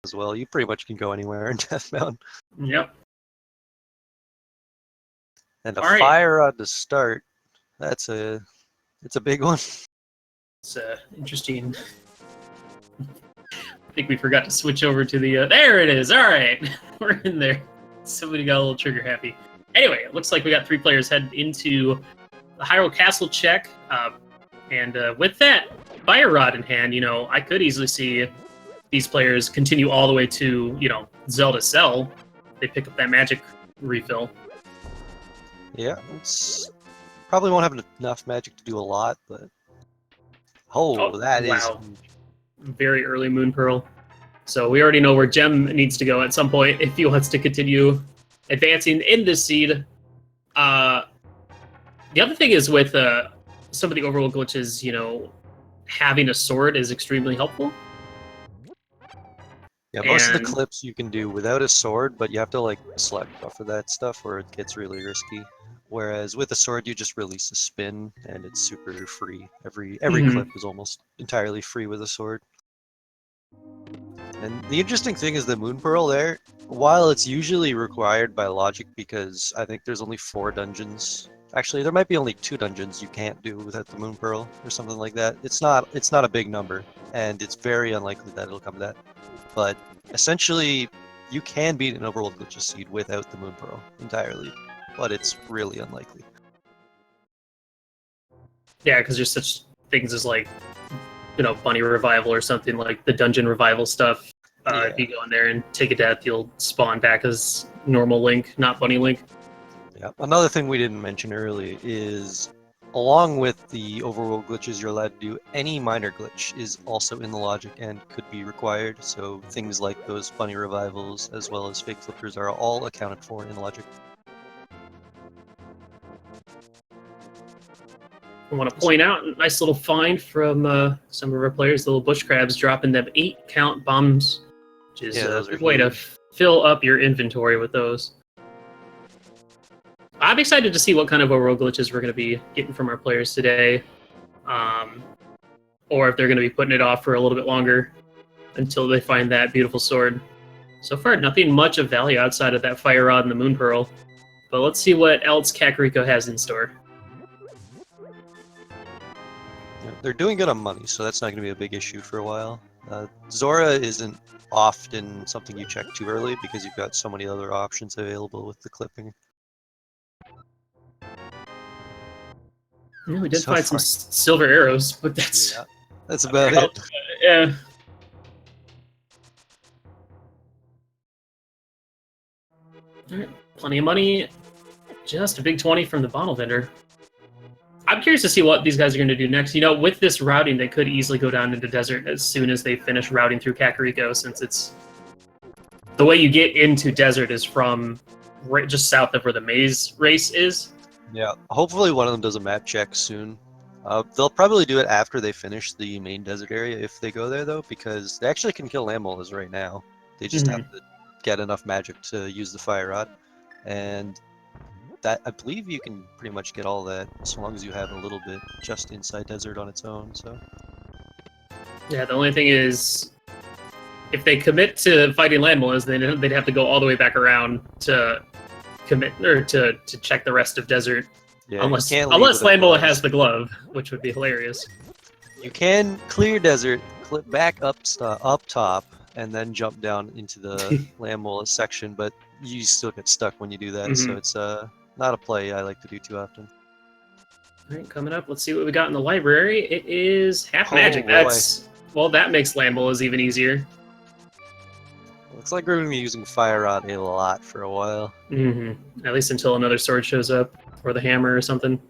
as well. You pretty much can go anywhere in Deathbound. Yep. And a All right. fire rod to start. It's a big one. It's interesting. I think we forgot to switch over to the... there it is! Alright! We're in there. Somebody got a little trigger happy. Anyway, it looks like we got 3 players heading into the Hyrule Castle check. And with that fire rod in hand, I could easily see these players continue all the way to, Zelda Cell. They pick up that magic refill. Yeah, it's probably won't have enough magic to do a lot, but that is wow. Very early Moon Pearl. So we already know where Gem needs to go at some point if he wants to continue advancing in this seed. The other thing is with some of the overworld glitches, having a sword is extremely helpful. Yeah, most of the clips you can do without a sword, but you have to select for that stuff or it gets really risky. Whereas with a sword, you just release a spin and it's super free. Every clip is almost entirely free with a sword. And the interesting thing is the Moon Pearl there, while it's usually required by logic because I think there's only 4 dungeons. Actually, there might be only 2 dungeons you can't do without the Moon Pearl or something like that. It's not a big number, and it's very unlikely that it'll come to that. But essentially, you can beat an Overworld Glitches seed without the Moon Pearl entirely, but it's really unlikely. Yeah, because there's such things as Bunny Revival or something like the Dungeon Revival stuff. If you go in there and take a death, you'll spawn back as normal Link, not Bunny Link. Yeah. Another thing we didn't mention earlier is, along with the overworld glitches you're allowed to do, any minor glitch is also in the logic and could be required. So things like those Bunny Revivals as well as Fake Flippers are all accounted for in logic. I want to point out a nice little find from some of our players, the little bush crabs dropping them 8-count bombs, which is a good way to fill up your inventory with those. I'm excited to see what kind of overworld glitches we're going to be getting from our players today, or if they're going to be putting it off for a little bit longer until they find that beautiful sword. So far, nothing much of value outside of that Fire Rod and the Moon Pearl, but let's see what else Kakariko has in store. They're doing good on money, so that's not going to be a big issue for a while. Zora isn't often something you check too early because you've got so many other options available with the clipping. Yeah, we did find some silver arrows, but that's about it. Yeah. All right, plenty of money. Just a big 20 from the bottle vendor. I'm curious to see what these guys are going to do next. With this routing, they could easily go down into desert as soon as they finish routing through Kakariko, since it's the way you get into desert is from just south of where the maze race is. Yeah, hopefully one of them does a map check soon. They'll probably do it after they finish the main desert area if they go there, though, because they actually can kill land molars right now. They just have to get enough magic to use the Fire Rod. And that, I believe you can pretty much get all that as long as you have a little bit just inside desert on its own. So yeah, the only thing is, if they commit to fighting land molars, then they'd have to go all the way back around to commit or to check the rest of desert. Yeah, unless Landmola has the glove, which would be hilarious. You can clear desert, clip back up top, and then jump down into the Landmola section, but you still get stuck when you do that. So it's not a play I like to do too often. All right, coming up, let's see what we got in the library. It is half magic. That makes Landmolas even easier. Looks like we're going to be using Fire Rod a lot for a while. At least until another sword shows up, or the hammer or something.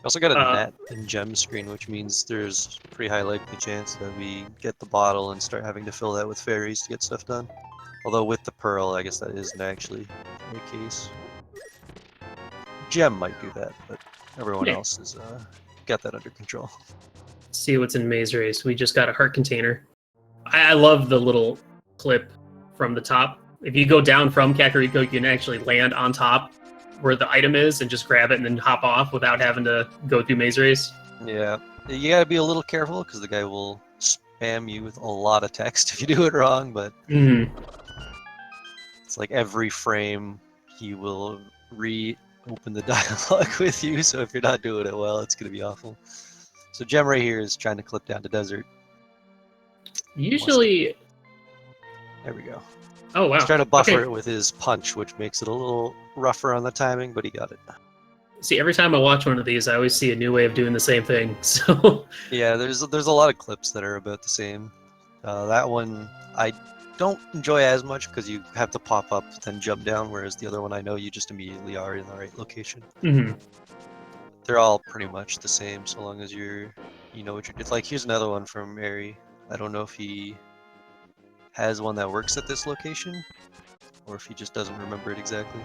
Also got a net and gem screen, which means there's a pretty high likely chance that we get the bottle and start having to fill that with fairies to get stuff done. Although with the pearl, I guess that isn't actually the case. Gem might do that, but everyone else has got that under control. See what's in Maze Race. We just got a heart container. I love the little clip from the top. If you go down from Kakariko, you can actually land on top where the item is and just grab it and then hop off without having to go through Maze Race. Yeah, You gotta be a little careful because the guy will spam you with a lot of text if you do it wrong, but Mm. it's like every frame he will reopen the dialogue with you, so if you're not doing it well, it's gonna be awful. So Gem right here is trying to clip down to desert. Usually, There we go. oh wow. He's trying to buffer Okay. it with his punch, which makes it a little rougher on the timing, but he got it. See, every time I watch one of these, I always see a new way of doing the same thing. So, Yeah, there's a lot of clips that are about the same. That one I don't enjoy as much because you have to pop up then jump down, whereas the other one I know you just immediately are in the right location. mhm. They're all pretty much the same so long as you know what you're. It's like here's another one from Mary. I don't know if he has one that works at this location or if he just doesn't remember it exactly.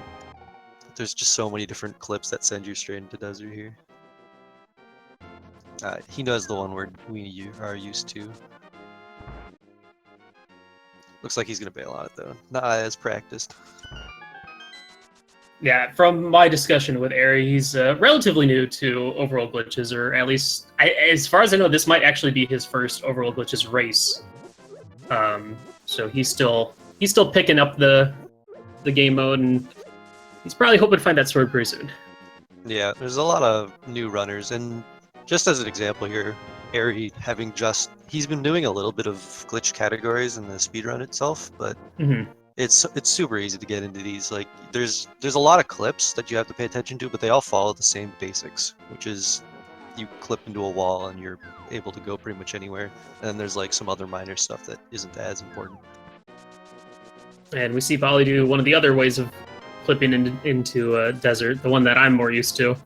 There's just so many different clips that send you straight into desert here. He knows the one where we are used to. Looks like he's gonna bail on it though. Not as practiced. Yeah, from my discussion with Ari, he's relatively new to Overworld Glitches, or at least, as far as I know, this might actually be his first Overworld Glitches race. So he's still picking up the game mode, and he's probably hoping to find that sword pretty soon. Yeah, there's a lot of new runners, and just as an example here, Ari he's been doing a little bit of glitch categories in the speedrun itself, but Mm-hmm. it's super easy to get into these. Like there's a lot of clips that you have to pay attention to, but they all follow the same basics, which is you clip into a wall and you're able to go pretty much anywhere. And then there's like some other minor stuff that isn't as important. And we see Volley do one of the other ways of clipping into desert, the one that I'm more used to.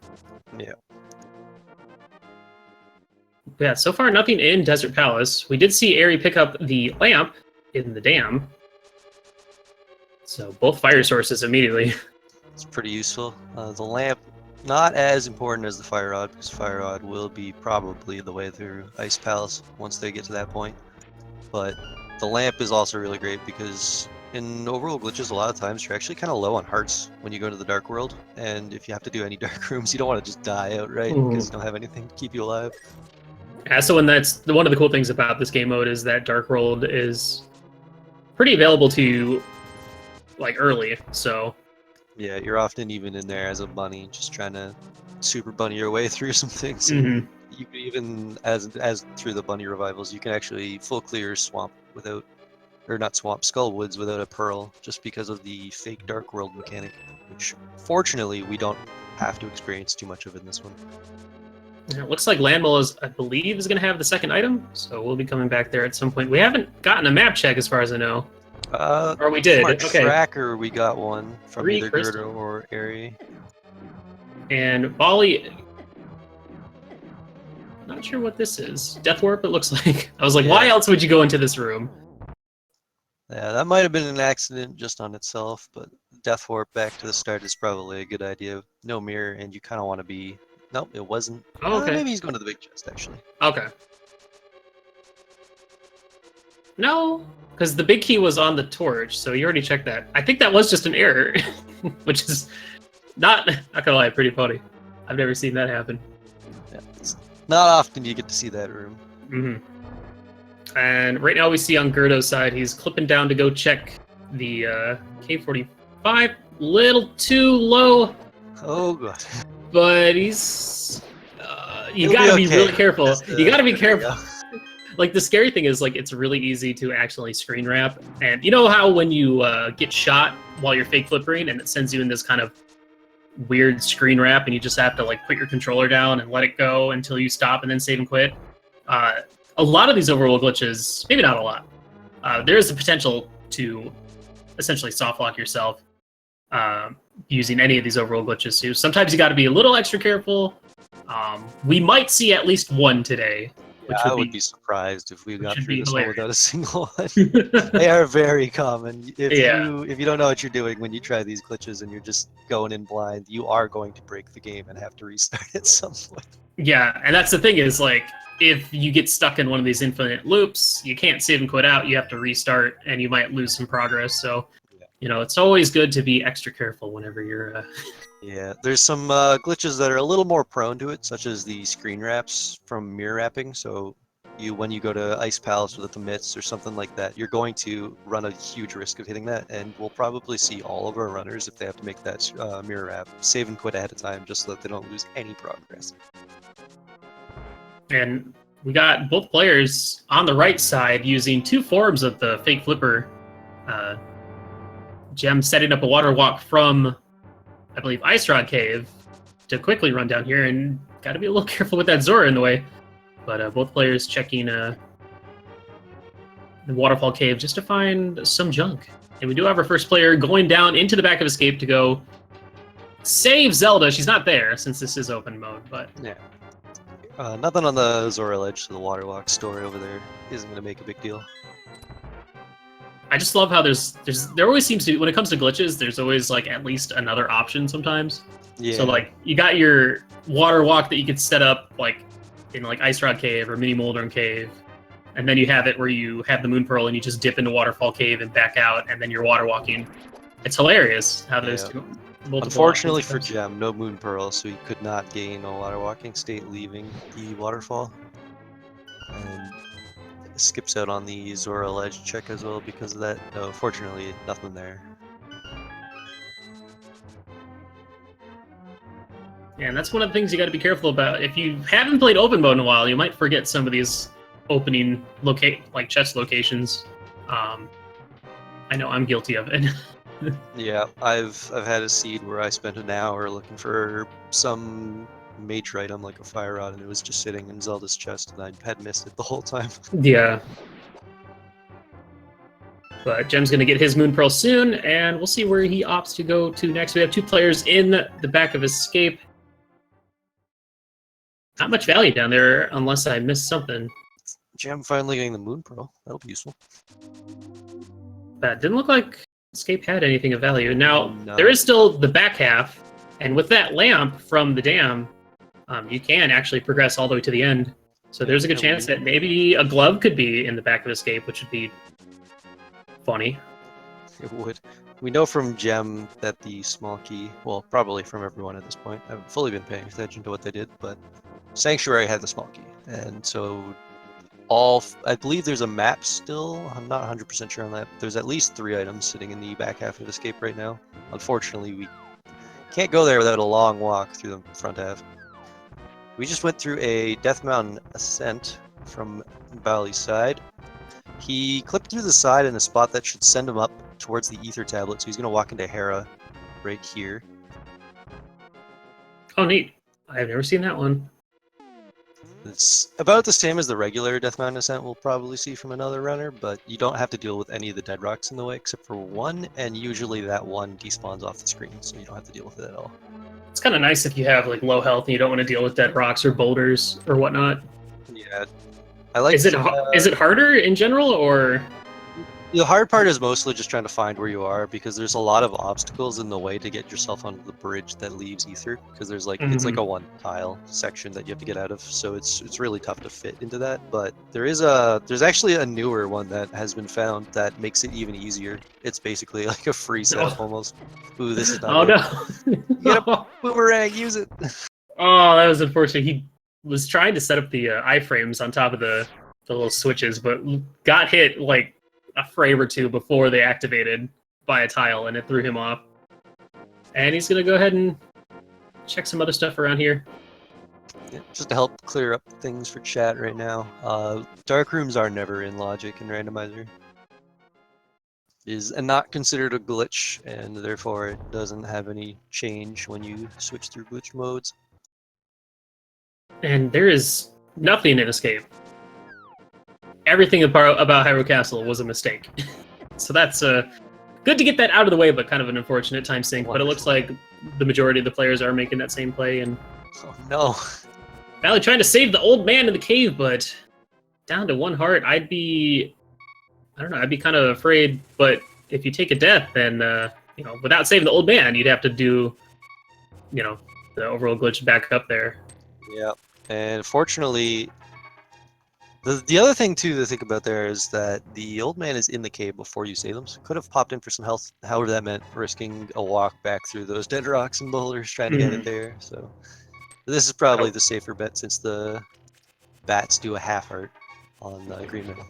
Yeah. Yeah, so far nothing in Desert Palace. We did see Ari pick up the lamp in the dam. So both fire sources immediately. It's pretty useful. The lamp, not as important as the fire rod, because fire rod will be probably the way through Ice Palace once they get to that point. But the lamp is also really great because in Overworld Glitches, a lot of times you're actually kind of low on hearts when you go to the Dark World, and if you have to do any dark rooms, you don't want to just die outright because you don't have anything to keep you alive. Yeah, so that's one of the cool things about this game mode is that Dark World is pretty available to you, like, early, so... Yeah, you're often even in there as a bunny, just trying to super bunny your way through some things. Mm-hmm. You can even, as through the bunny revivals, you can actually full clear swamp without, or not swamp, skull woods without a pearl, just because of the fake Dark World mechanic, which fortunately we don't have to experience too much of in this one. Yeah, it looks like Landmole I believe, is going to have the second item, so we'll be coming back there at some point. We haven't gotten a map check as far as I know. Or we did. From our Okay. tracker, we got one from 3 either crystal. Gerda or Ari. And Bali... Not sure what this is. Death Warp, it looks like. I was like, why else would you go into this room? Yeah, that might have been an accident just on itself, but Death Warp back to the start is probably a good idea. No mirror, and you kind of want to be... Nope, it wasn't. Oh, okay. Maybe he's going to the big chest, actually. Okay. No, because the big key was on the torch, so you already checked that. I think that was just an error, which is not gonna lie, pretty funny. I've never seen that happen. Yeah, it's not often you get to see that room. Mm-hmm. And right now we see on Gerdo's side, he's clipping down to go check the K45. Little too low. Oh, God. But he's... you He'll gotta be be okay. really careful. You gotta be There we careful. go. Like, the scary thing is, like, it's really easy to actually screen wrap. And you know how when you get shot while you're fake flippering and it sends you in this kind of weird screen wrap and you just have to, like, put your controller down and let it go until you stop and then save and quit? A lot of these overworld glitches, maybe not a lot, there is the potential to essentially soft lock yourself using any of these overworld glitches too. Sometimes you got to be a little extra careful. We might see at least one today. Which I would be surprised if we got through this one without a single one. They are very common. If you don't know what you're doing when you try these glitches and you're just going in blind, you are going to break the game and have to restart at some point. Yeah, and that's the thing is, like, if you get stuck in one of these infinite loops, you can't save and quit out. You have to restart, and you might lose some progress. So, you know, it's always good to be extra careful whenever you're Yeah, there's some glitches that are a little more prone to it, such as the screen wraps from mirror wrapping. So when you go to Ice Palace with the mitts or something like that, you're going to run a huge risk of hitting that, and we'll probably see all of our runners, if they have to make that mirror wrap, save and quit ahead of time just so that they don't lose any progress. And we got both players on the right side using two forms of the fake flipper. Gem setting up a water walk from, I believe, Ice Rod Cave to quickly run down here, and got to be a little careful with that Zora in the way. But both players checking the Waterfall Cave just to find some junk. And we do have our first player going down into the back of Escape to go save Zelda. She's not there since this is open mode, but yeah. Nothing on the Zora ledge, so the water walk story over there isn't going to make a big deal. I just love how there always seems to be, when it comes to glitches, there's always like at least another option sometimes. Yeah. So like you got your water walk that you could set up like in like Ice Rod Cave or Mini Moldrum Cave, and then you have it where you have the Moon Pearl and you just dip into Waterfall Cave and back out, and then you're water walking. It's hilarious how those two. Unfortunately for Gem, no Moon Pearl, so he could not gain a water walking state leaving the waterfall. And skips out on the Zora ledge check as well because of that. No, fortunately, nothing there. Yeah, and that's one of the things you got to be careful about. If you haven't played open mode in a while, you might forget some of these opening chest locations. I know I'm guilty of it. Yeah, I've had a seed where I spent an hour looking for some mage item like a fire rod, and it was just sitting in Zelda's chest, and I had missed it the whole time. Yeah. But Gem's going to get his Moon Pearl soon, and we'll see where he opts to go to next. We have two players in the back of Escape. Not much value down there unless I missed something. Gem finally getting the Moon Pearl. That'll be useful. That didn't look like Escape had anything of value. Now, No. There is still the back half, and with that lamp from the dam, you can actually progress all the way to the end. So there's a good chance that maybe a glove could be in the back of Escape, which would be funny. It would. We know from Gem that the small key, well, probably from everyone at this point, I haven't fully been paying attention to what they did, but Sanctuary had the small key. And so I believe there's a map still. I'm not 100% sure on that. But there's at least 3 items sitting in the back half of Escape right now. Unfortunately, we can't go there without a long walk through the front half. We just went through a Death Mountain ascent from Valley's side. He clipped through the side in a spot that should send him up towards the Ether Tablet, so he's going to walk into Hera right here. Oh, neat. I've never seen that one. It's about the same as the regular Death Mountain ascent we'll probably see from another runner, but you don't have to deal with any of the dead rocks in the way except for one, and usually that one despawns off the screen, so you don't have to deal with it at all. It's kind of nice if you have like low health and you don't want to deal with dead rocks or boulders or whatnot. Yeah, I like. Is it harder in general, or? The hard part is mostly just trying to find where you are, because there's a lot of obstacles in the way to get yourself onto the bridge that leaves Ether, because there's like it's like a one tile section that you have to get out of, so it's really tough to fit into that. But there's actually a newer one that has been found that makes it even easier. It's basically like a free setup almost. Ooh, this is not. Oh no! Get a boomerang, use it. Oh, that was unfortunate. He was trying to set up the iframes on top of the little switches, but got hit like a frame or two before they activated by a tile, and it threw him off. And he's gonna go ahead and check some other stuff around here. Yeah, just to help clear up things for chat right now. Dark rooms are never in logic and randomizer. Is not considered a glitch, and therefore it doesn't have any change when you switch through glitch modes. And there is nothing in Escape. Everything about Hyrule Castle was a mistake. So that's good to get that out of the way, but kind of an unfortunate time sink. But it looks like the majority of the players are making that same play. And oh no! Valley trying to save the old man in the cave, but down to 1 heart. I'd be kind of afraid. But if you take a death, then without saving the old man, you'd have to do, the Overworld glitch back up there. Yeah, and fortunately, The other thing too to think about there is that the old man is in the cave before you save them, so could have popped in for some health. However, that meant risking a walk back through those dead rocks and boulders trying to get it there. So this is probably the safer bet since the bats do a half heart on green metal.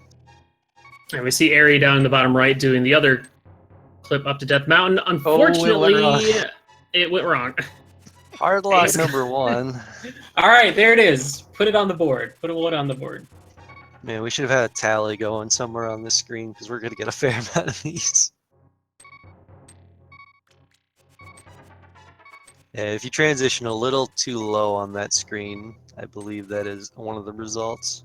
And we see Ari down in the bottom right doing the other clip up to Death Mountain. Unfortunately, it went wrong. Hard lock number 1. All right, there it is. Put it on the board. Put a one on the board. Man, we should have had a tally going somewhere on this screen because we're going to get a fair amount of these. Yeah, if you transition a little too low on that screen, I believe that is one of the results.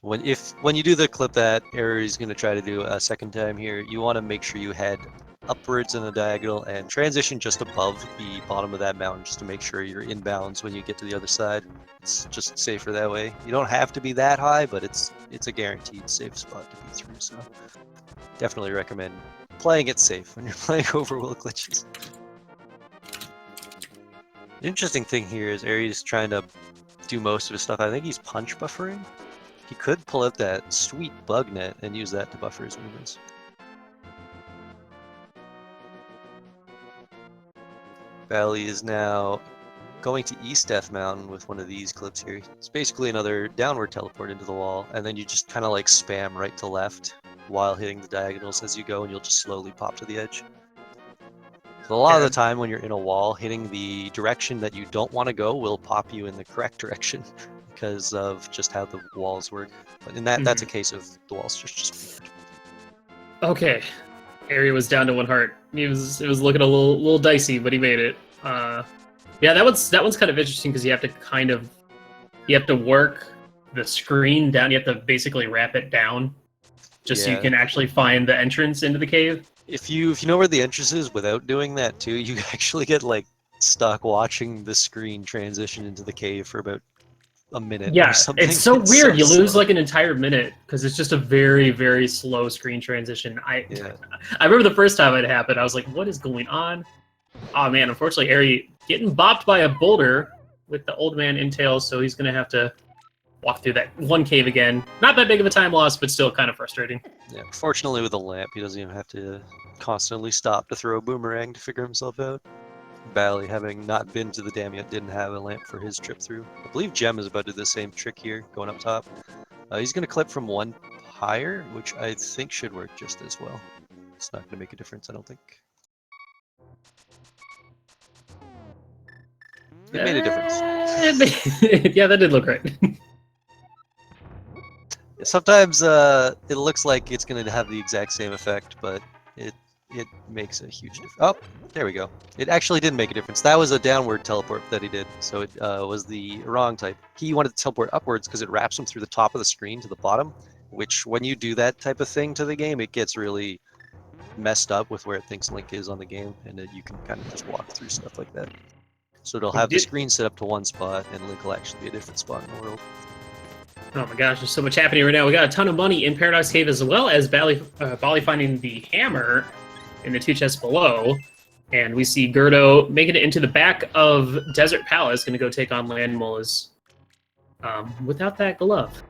When you do the clip that Aries is going to try to do a second time here, you want to make sure you head upwards in the diagonal and transition just above the bottom of that mountain just to make sure you're in bounds when you get to the other side. It's just safer that way. You don't have to be that high, but it's a guaranteed safe spot to be through, so definitely recommend playing it safe when you're playing Overworld glitches. The interesting thing here is Aries trying to do most of his stuff. I think he's punch buffering. He could pull out that sweet bug net and use that to buffer his movements. Valley is now going to East Death Mountain with one of these clips here. It's basically another downward teleport into the wall, and then you just kind of like spam right to left while hitting the diagonals as you go, and you'll just slowly pop to the edge. So a lot of the time when you're in a wall, hitting the direction that you don't want to go will pop you in the correct direction because of just how the walls work. But in that's a case of the walls just weird. Okay. Ari was down to 1 heart. It was looking a little dicey, but he made it. Yeah, that one's kind of interesting because you have to work the screen down. You have to basically wrap it down just so you can actually find the entrance into the cave. If you know where the entrance is without doing that too, you actually get like stuck watching the screen transition into the cave for about a minute or something. It's so weird. You lose like an entire minute because it's just a very, very slow screen transition. I remember the first time it happened, I was like, what is going on? Oh man, unfortunately, Ari getting bopped by a boulder with the old man in tails, so he's going to have to walk through that one cave again. Not that big of a time loss, but still kind of frustrating. Yeah, fortunately with a lamp, he doesn't even have to constantly stop to throw a boomerang to figure himself out. Bally, having not been to the dam yet, didn't have a lamp for his trip through. I believe Gem is about to do the same trick here, going up top. He's going to clip from 1 higher, which I think should work just as well. It's not going to make a difference, I don't think. It made a difference. Yeah, that did look right. Sometimes it looks like it's going to have the exact same effect, but it makes a huge difference. Oh, there we go. It actually didn't make a difference. That was a downward teleport that he did, so it was the wrong type. He wanted to teleport upwards because it wraps him through the top of the screen to the bottom, which when you do that type of thing to the game, it gets really messed up with where it thinks Link is on the game, and you can kind of just walk through stuff like that. So it'll have the screen set up to 1 spot, and Link will actually be a different spot in the world. Oh my gosh, there's so much happening right now. We got a ton of money in Paradise Cave as well as Bali finding the hammer in the 2 chests below. And we see Gerdo making it into the back of Desert Palace, going to go take on Landmullahs without that glove.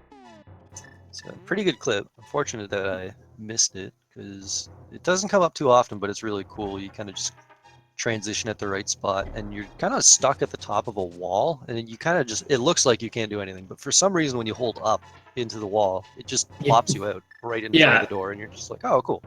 It's a pretty good clip. Unfortunate that I missed it because it doesn't come up too often, but it's really cool. You kind of just transition at the right spot and you're kind of stuck at the top of a wall and you kind of just, it looks like you can't do anything, but for some reason when you hold up into the wall, it just plops you out right in front of the door and you're just like, oh, cool.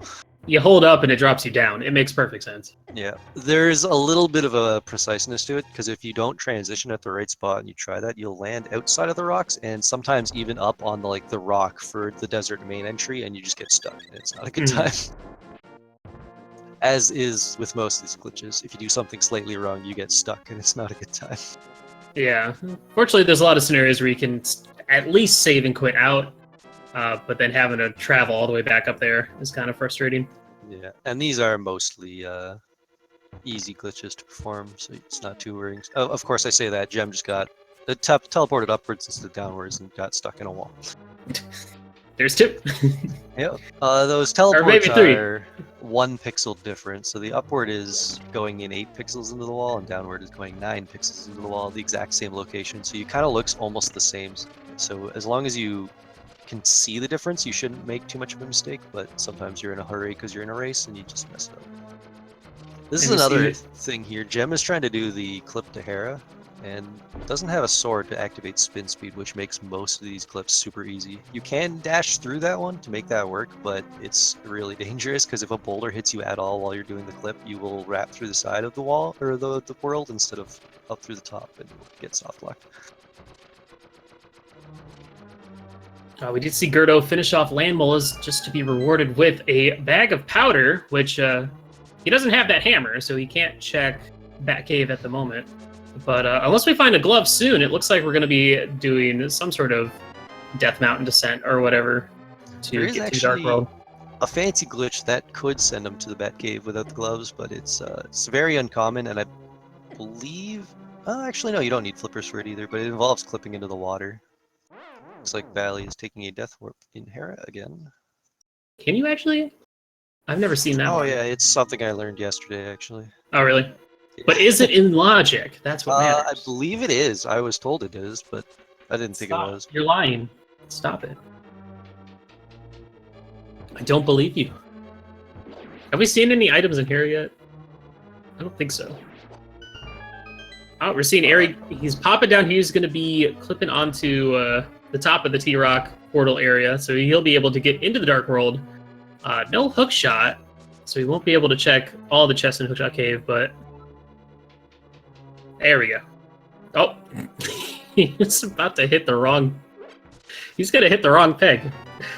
You hold up and it drops you down. It makes perfect sense. Yeah, there's a little bit of a preciseness to it because if you don't transition at the right spot and you try that, you'll land outside of the rocks and sometimes even up on the rock for the desert main entry and you just get stuck and it's not a good time. As is with most of these glitches, if you do something slightly wrong, you get stuck and it's not a good time. Yeah, fortunately there's a lot of scenarios where you can at least save and quit out. But then having to travel all the way back up there is kind of frustrating. Yeah, and these are mostly easy glitches to perform, so it's not too worrying. Oh, of course, I say that. Gem just got teleported upwards instead of downwards and got stuck in a wall. There's two. Yep. Those Or maybe teleports three. are 1 pixel different. So the upward is going in 8 pixels into the wall, and downward is going 9 pixels into the wall, the exact same location. So you kind of looks almost the same. So as long as you can see the difference, you shouldn't make too much of a mistake. But sometimes you're in a hurry because you're in a race and you just mess it up. This is And you see another it. thing here. Gem is trying to do the clip to Hera, and doesn't have a sword to activate spin speed, which makes most of these clips super easy. You can dash through that one to make that work, but it's really dangerous because if a boulder hits you at all while you're doing the clip, you will wrap through the side of the wall or the world instead of up through the top and you'll get soft locked. We did see Gerdo finish off Land Molas just to be rewarded with a bag of powder, which he doesn't have that hammer, so he can't check Batcave at the moment. But unless we find a glove soon, it looks like we're going to be doing some sort of Death Mountain descent or whatever There to is get to Dark actually World. a fancy glitch that could send him to the Batcave without the gloves, but it's very uncommon, and I believe... actually, no, you don't need flippers for it either, but it involves clipping into the water. Looks like Valley is taking a death warp in Hera again. Can you actually? I've never seen that Oh one. yeah, it's something I learned yesterday actually. Oh, really? Yeah. But is it in logic? That's what I matters. believe it is. I was told it is, but I didn't think it Stop. was. You're lying. Stop it. I don't believe you. Have we seen any items in here yet? I don't think so. Oh, we're seeing Ari. He's popping down here. He's going to be clipping onto the top of the T-Rock portal area, so he'll be able to get into the Dark World. No hook shot, so he won't be able to check all the chests in Hookshot Cave, but there we go. Oh, he's about to hit the wrong... He's going to hit the wrong peg.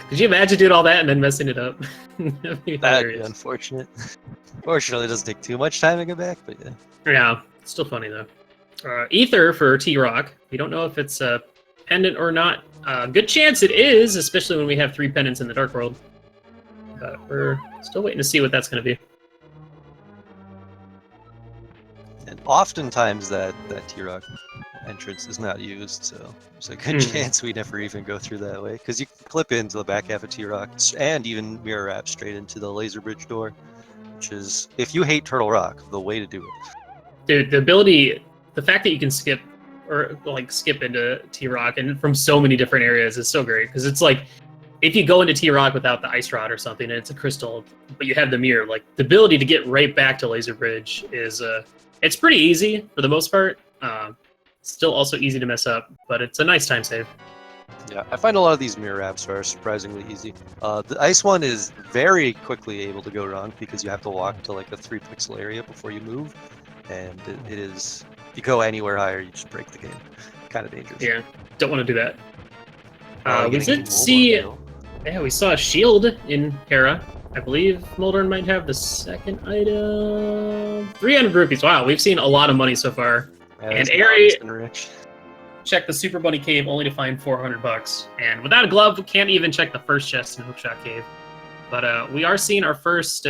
Could you imagine doing all that and then messing it up? That'd be That'd be hilarious. unfortunate. Fortunately, it doesn't take too much time to get back, but yeah. Yeah, it's still funny though. Ether for T-Rock. We don't know if it's a pendant or not. Good chance it is, especially when we have 3 pendants in the Dark World. But we're still waiting to see what that's going to be. And oftentimes that T-Rock entrance is not used, so there's a good chance we never even go through that way. Because you can clip into the back half of T-Rock and even mirror wrap straight into the laser bridge door, which is, if you hate Turtle Rock, the way to do it. Dude, the ability, the fact that you can skip into T-Rock and from so many different areas is so great. Because it's like, if you go into T-Rock without the ice rod or something, and it's a crystal, but you have the mirror, like the ability to get right back to laser bridge is it's pretty easy for the most part. Still also easy to mess up, but it's a nice time save. Yeah, I find a lot of these mirror wraps are surprisingly easy. The ice one is very quickly able to go wrong because you have to walk to like a 3-pixel area before you move, and it is, if you go anywhere higher, you just break the game. Kind of dangerous. Yeah, don't want to do that. We Getting did see, Moldorn, yeah, we saw a shield in Hera. I believe Moldorn might have the second item. 300 rupees. Wow, we've seen a lot of money so far. yeah, And this Ari mountain's been rich. checked the Super Bunny Cave only to find 400 bucks. And without a glove, we can't even check the first chest in Hookshot Cave. But we are seeing our first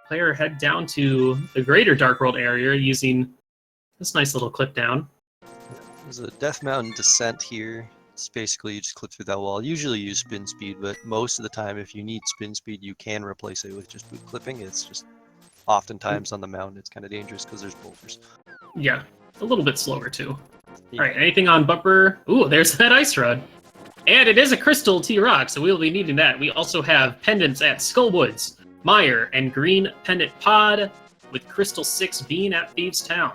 player head down to the greater Dark World area using this nice little clip down. There's a Death Mountain descent here. It's basically you just clip through that wall. Usually use spin speed, but most of the time if you need spin speed, you can replace it with just boot clipping. It's just oftentimes on the mountain it's kind of dangerous because there's boulders. Yeah, a little bit slower too. Yeah. All right, anything on bumper? Ooh, there's that ice rod. And it is a crystal T-Rock, so we'll be needing that. We also have pendants at Skullwoods, Meyer, and Green Pendant Pod with Crystal 6 being at Thieves Town.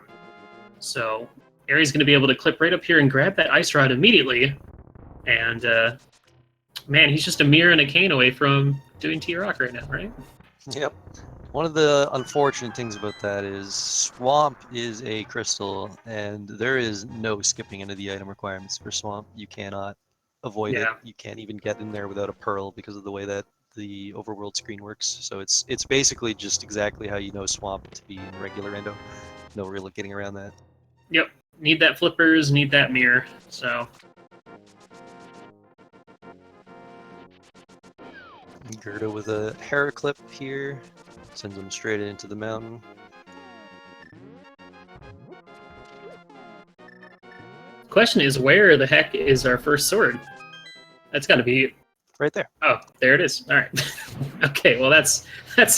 So Ari's going to be able to clip right up here and grab that ice rod immediately. And, man, he's just a mirror and a cane away from doing T-Rock right now, right? Yep. One of the unfortunate things about that is Swamp is a crystal, and there is no skipping into the item requirements for Swamp. You cannot avoid it. You can't even get in there without a pearl because of the way that the overworld screen works. So it's basically just exactly how you know Swamp to be in regular rando. No real getting around that. Yep. Need that flippers, need that mirror. So Gerda with a hair clip here. Sends him straight into the mountain. question is, where the heck is our first sword? That's got to be right there. Oh, there it is. All right. Okay, well that's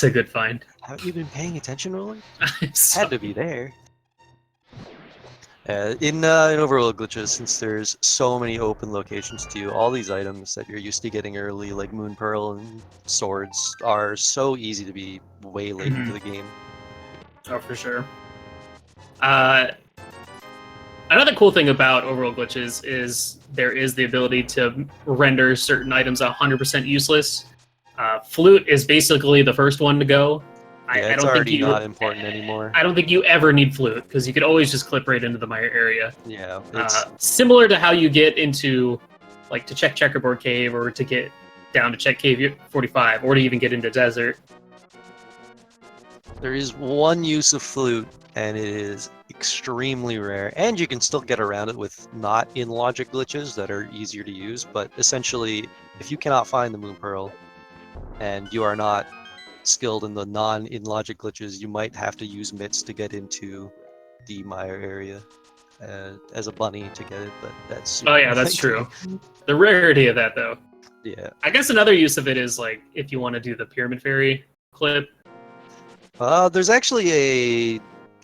a good find. Haven't you been paying attention, Roland? I'm sorry. Had to be there. In Overworld glitches, since there's so many open locations to you, all these items that you're used to getting early, like Moon Pearl and swords, are so easy to be way late into the game. Oh, for sure. Another cool thing about Overworld glitches is there is the ability to render certain items 100% useless. Flute is basically the first one to go. Yeah, I it's don't think already you, not important anymore. I don't think you ever need Flute because you could always just clip right into the mire area. Yeah, it's Similar to how you get into, like, to check Checkerboard Cave or to get down to check Cave 45 or to even get into Desert. there is one use of flute, and it is extremely rare, and you can still get around it with not in logic glitches that are easier to use. But essentially, if you cannot find the Moon Pearl and you are not skilled in the non-in logic glitches, you might have to use mitts to get into the mire area as a bunny to get it, but that's Oh yeah, that's true. The rarity of that, though. Yeah. I guess another use of it is, like, if you want to do the Pyramid Fairy clip. There's actually a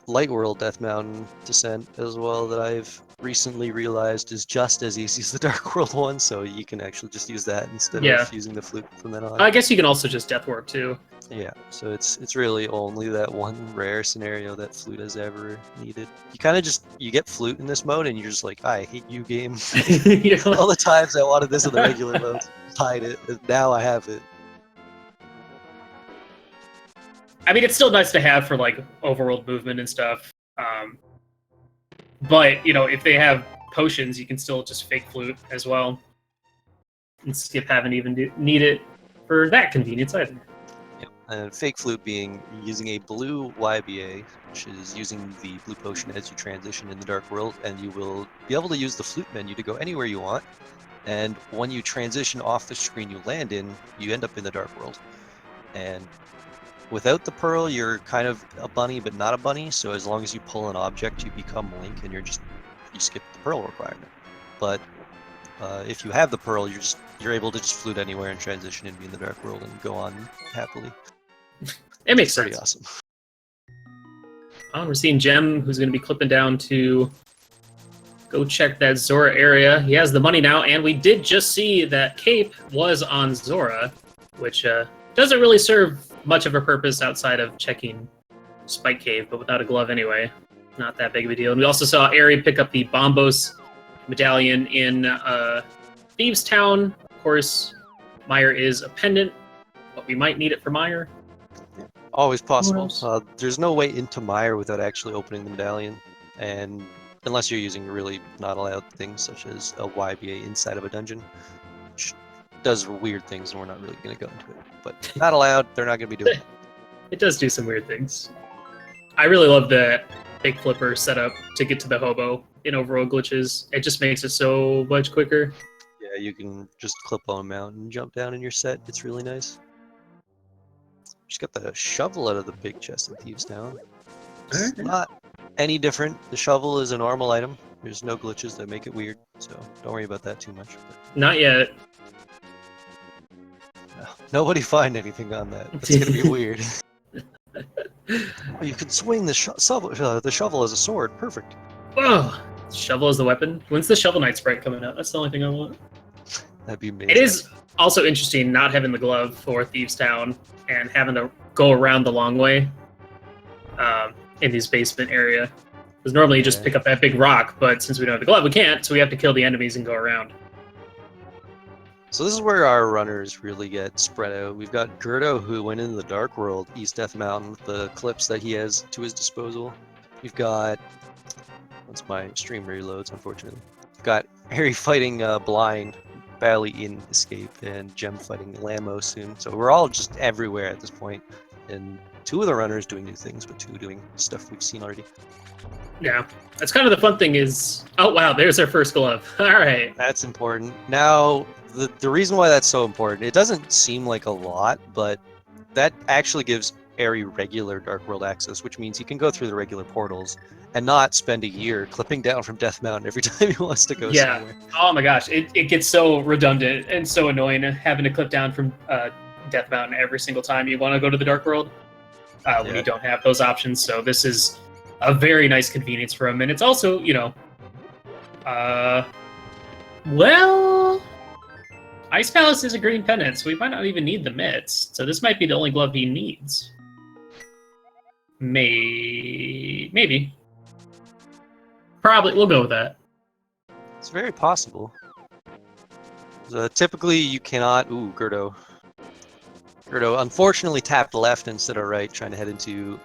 Light World Death Mountain descent as well that I've recently realized is just as easy as the Dark World one, so you can actually just use that instead of using the flute from then on. I guess you can also just Death Warp too. Yeah, so it's really only that one rare scenario that flute has ever needed. You kind of you get flute in this mode and you're just like, I hate you, game. All the times I wanted this in the regular mode, hide it, and now I have it. I mean, it's still nice to have for, like, overworld movement and stuff. But, you know, if they have potions, you can still just fake flute as well. And skip having to even need it for that convenience either. Yep. And fake flute being using a blue YBA, which is using the blue potion as you transition in the Dark World, and you will be able to use the flute menu to go anywhere you want. And when you transition off the screen you land in, you end up in the Dark World. And without the pearl, you're kind of a bunny, but not a bunny. So as long as you pull an object, you become Link, and you skip the pearl requirement. But if you have the pearl, you're able to just flute anywhere and transition and be in the Dark World and go on happily. It makes pretty sense. Awesome. Oh, we're seeing Gem, who's going to be clipping down to go check that Zora area. He has the money now, and we did just see that Cape was on Zora, which doesn't really serve much of a purpose outside of checking Spike Cave, but without a glove anyway. Not that big of a deal. And we also saw Aerie pick up the Bombos medallion in Thieves Town. Of course, Mire is a pendant, but we might need it for Mire. Always possible. There's no way into Mire without actually opening the medallion, and unless you're using really not allowed things such as a YBA inside of a dungeon, which does weird things, and we're not really going to go into it. But not allowed, they're not going to be doing it. It does do some weird things. I really love the big flipper setup to get to the hobo in Overworld glitches. It just makes it so much quicker. Yeah, you can just clip on a mountain and jump down in your set. It's really nice. Just got the shovel out of the big chest in Thieves Town. It's not any different. The shovel is a normal item. There's no glitches that make it weird, so don't worry about that too much. But Not yet. no, nobody find anything on that. That's gonna be weird. Oh, you can swing the shovel as a sword. Perfect. Oh, shovel as the weapon. When's the Shovel Knight sprite coming out? That's the only thing I want. That'd be amazing. It is also interesting not having the glove for Thieves Town and having to go around the long way in these basement area. Because normally you just pick up that big rock, but since we don't have the glove, we can't, so we have to kill the enemies and go around. So this is where our runners really get spread out. We've got Gerdo, who went into the Dark World, East Death Mountain, with the clips that he has to his disposal. We've got... Once my stream reloads, unfortunately. We've got Harry fighting Blind, Bally in Escape, and Gem fighting Lamo soon. So we're all just everywhere at this point. And two of the runners doing new things, but two doing stuff we've seen already. Yeah, that's kind of the fun thing is... Oh, wow, there's our first glove. All right. That's important. Now, the reason why that's so important, it doesn't seem like a lot, but that actually gives Aerie regular Dark World access, which means he can go through the regular portals and not spend a year clipping down from Death Mountain every time he wants to go Yeah. somewhere. Oh my gosh, it gets so redundant and so annoying having to clip down from Death Mountain every single time you want to go to the Dark World when you don't have those options. So this is a very nice convenience for him, and it's also, you know, well, Ice Palace is a green pendant, so we might not even need the mitts. So this might be the only glove he needs. Maybe. Probably, we'll go with that. It's very possible. Typically, you cannot... Ooh, Gerdo. Gerdo unfortunately tapped left instead of right, trying to head into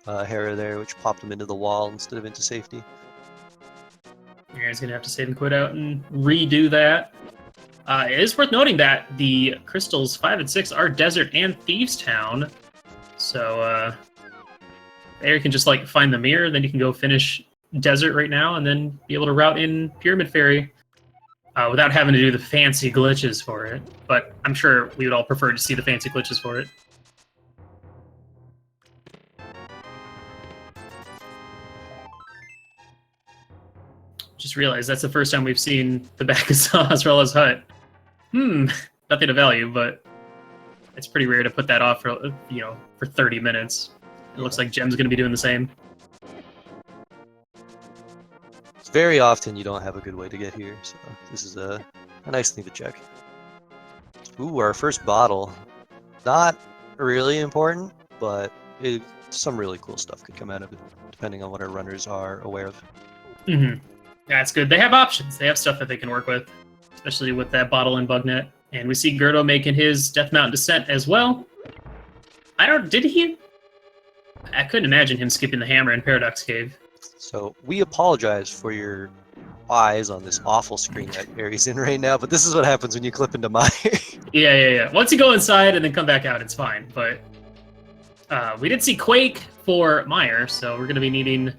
Hera there, which popped him into the wall instead of into safety. You're guys going to have to save and quit out and redo that. It is worth noting that the crystals 5 and 6 are Desert and Thieves Town. So there you can just like find the mirror, then you can go finish Desert right now, and then be able to route in Pyramid Fairy without having to do the fancy glitches for it. But I'm sure we would all prefer to see the fancy glitches for it. Just realized that's the first time we've seen the back of Azraella's hut. Nothing of value, but it's pretty rare to put that off for, you know, for 30 minutes. It looks like Gem's going to be doing the same. It's very often you don't have a good way to get here, so this is a nice thing to check. Ooh, our first bottle. Not really important, but some really cool stuff could come out of it, depending on what our runners are aware of. Mm-hmm. That's good. They have options. They have stuff that they can work with, especially with that bottle and bug net. And we see Gerdo making his Death Mountain descent as well. Did he? I couldn't imagine him skipping the hammer in Paradox Cave. So we apologize for your eyes on this awful screen that Aries in right now, but this is what happens when you clip into Meyer. Yeah. Once you go inside and then come back out, it's fine. But we did see Quake for Meyer, so we're going to be needing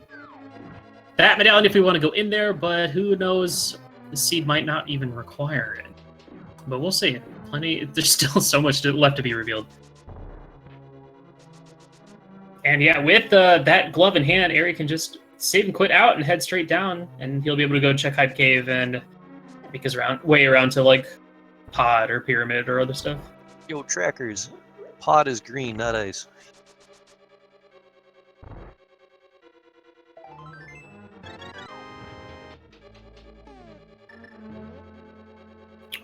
that medallion if we want to go in there, but who knows? The seed might not even require it. But we'll see. There's still so much left to be revealed. And yeah, with that glove in hand, Ari can just save and quit out and head straight down, and he'll be able to go check Hype Cave and make his way around to like Pod or Pyramid or other stuff. Yo, trackers. Pod is green, not ice.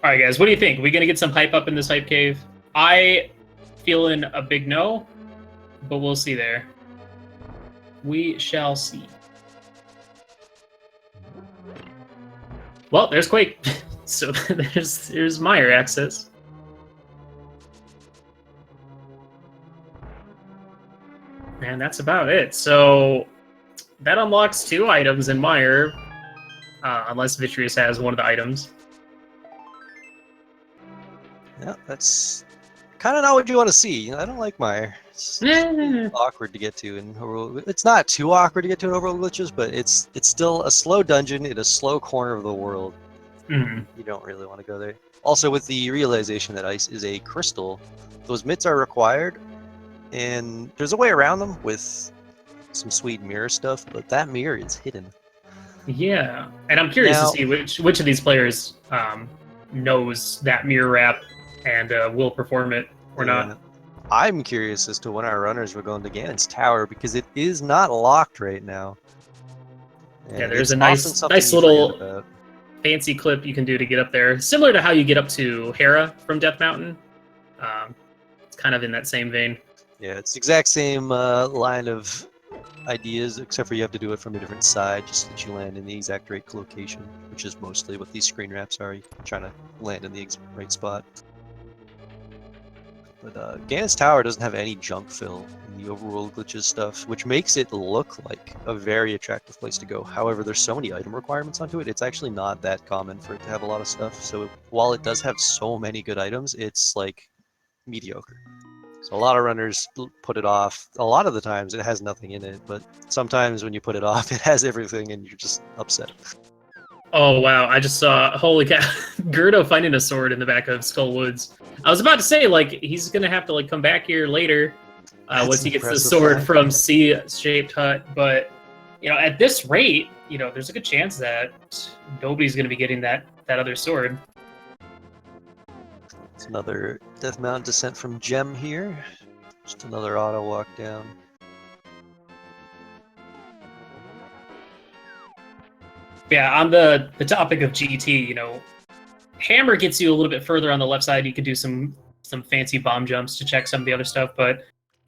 Alright guys, what do you think? Are we going to get some hype up in this Hype Cave? I feeling a big no, but we'll see there. We shall see. Well, there's Quake. So there's Meyer access. And that's about it. So that unlocks 2 items in Meyer, unless Vitreous has one of the items. Yeah, that's kind of not what you want to see. I don't like Meyer. It's awkward to get to in Overworld. It's not too awkward to get to in Overworld glitches, but it's still a slow dungeon in a slow corner of the world. Mm-hmm. You don't really want to go there. Also, with the realization that ice is a crystal, those mitts are required, and there's a way around them with some sweet mirror stuff, but that mirror is hidden. Yeah, and I'm curious to see which of these players knows that mirror wrap and will perform it or not. I'm curious as to when our runners were going to Ganon's Tower, because it is not locked right now. And yeah, there's a nice little fancy clip you can do to get up there, similar to how you get up to Hera from Death Mountain. It's kind of in that same vein. Yeah, it's the exact same line of ideas, except for you have to do it from a different side, just so that you land in the exact right location, which is mostly what these screen wraps are. You're trying to land in the right spot. But Ganon's Tower doesn't have any junk fill in the overworld glitches stuff, which makes it look like a very attractive place to go. However, there's so many item requirements onto it, it's actually not that common for it to have a lot of stuff. So while it does have so many good items, it's like mediocre. So a lot of runners put it off. A lot of the times it has nothing in it, but sometimes when you put it off, it has everything and you're just upset. Oh wow, I just saw, holy cow, Gerdo finding a sword in the back of Skull Woods. I was about to say, like, he's gonna have to like come back here later once he gets the sword from C-shaped hut, but at this rate, there's a good chance that nobody's going to be getting that other sword. It's another Death Mountain descent from Gem here. Just another auto walk down. Yeah, on the topic of GT, Hammer gets you a little bit further on the left side. You could do some fancy bomb jumps to check some of the other stuff, but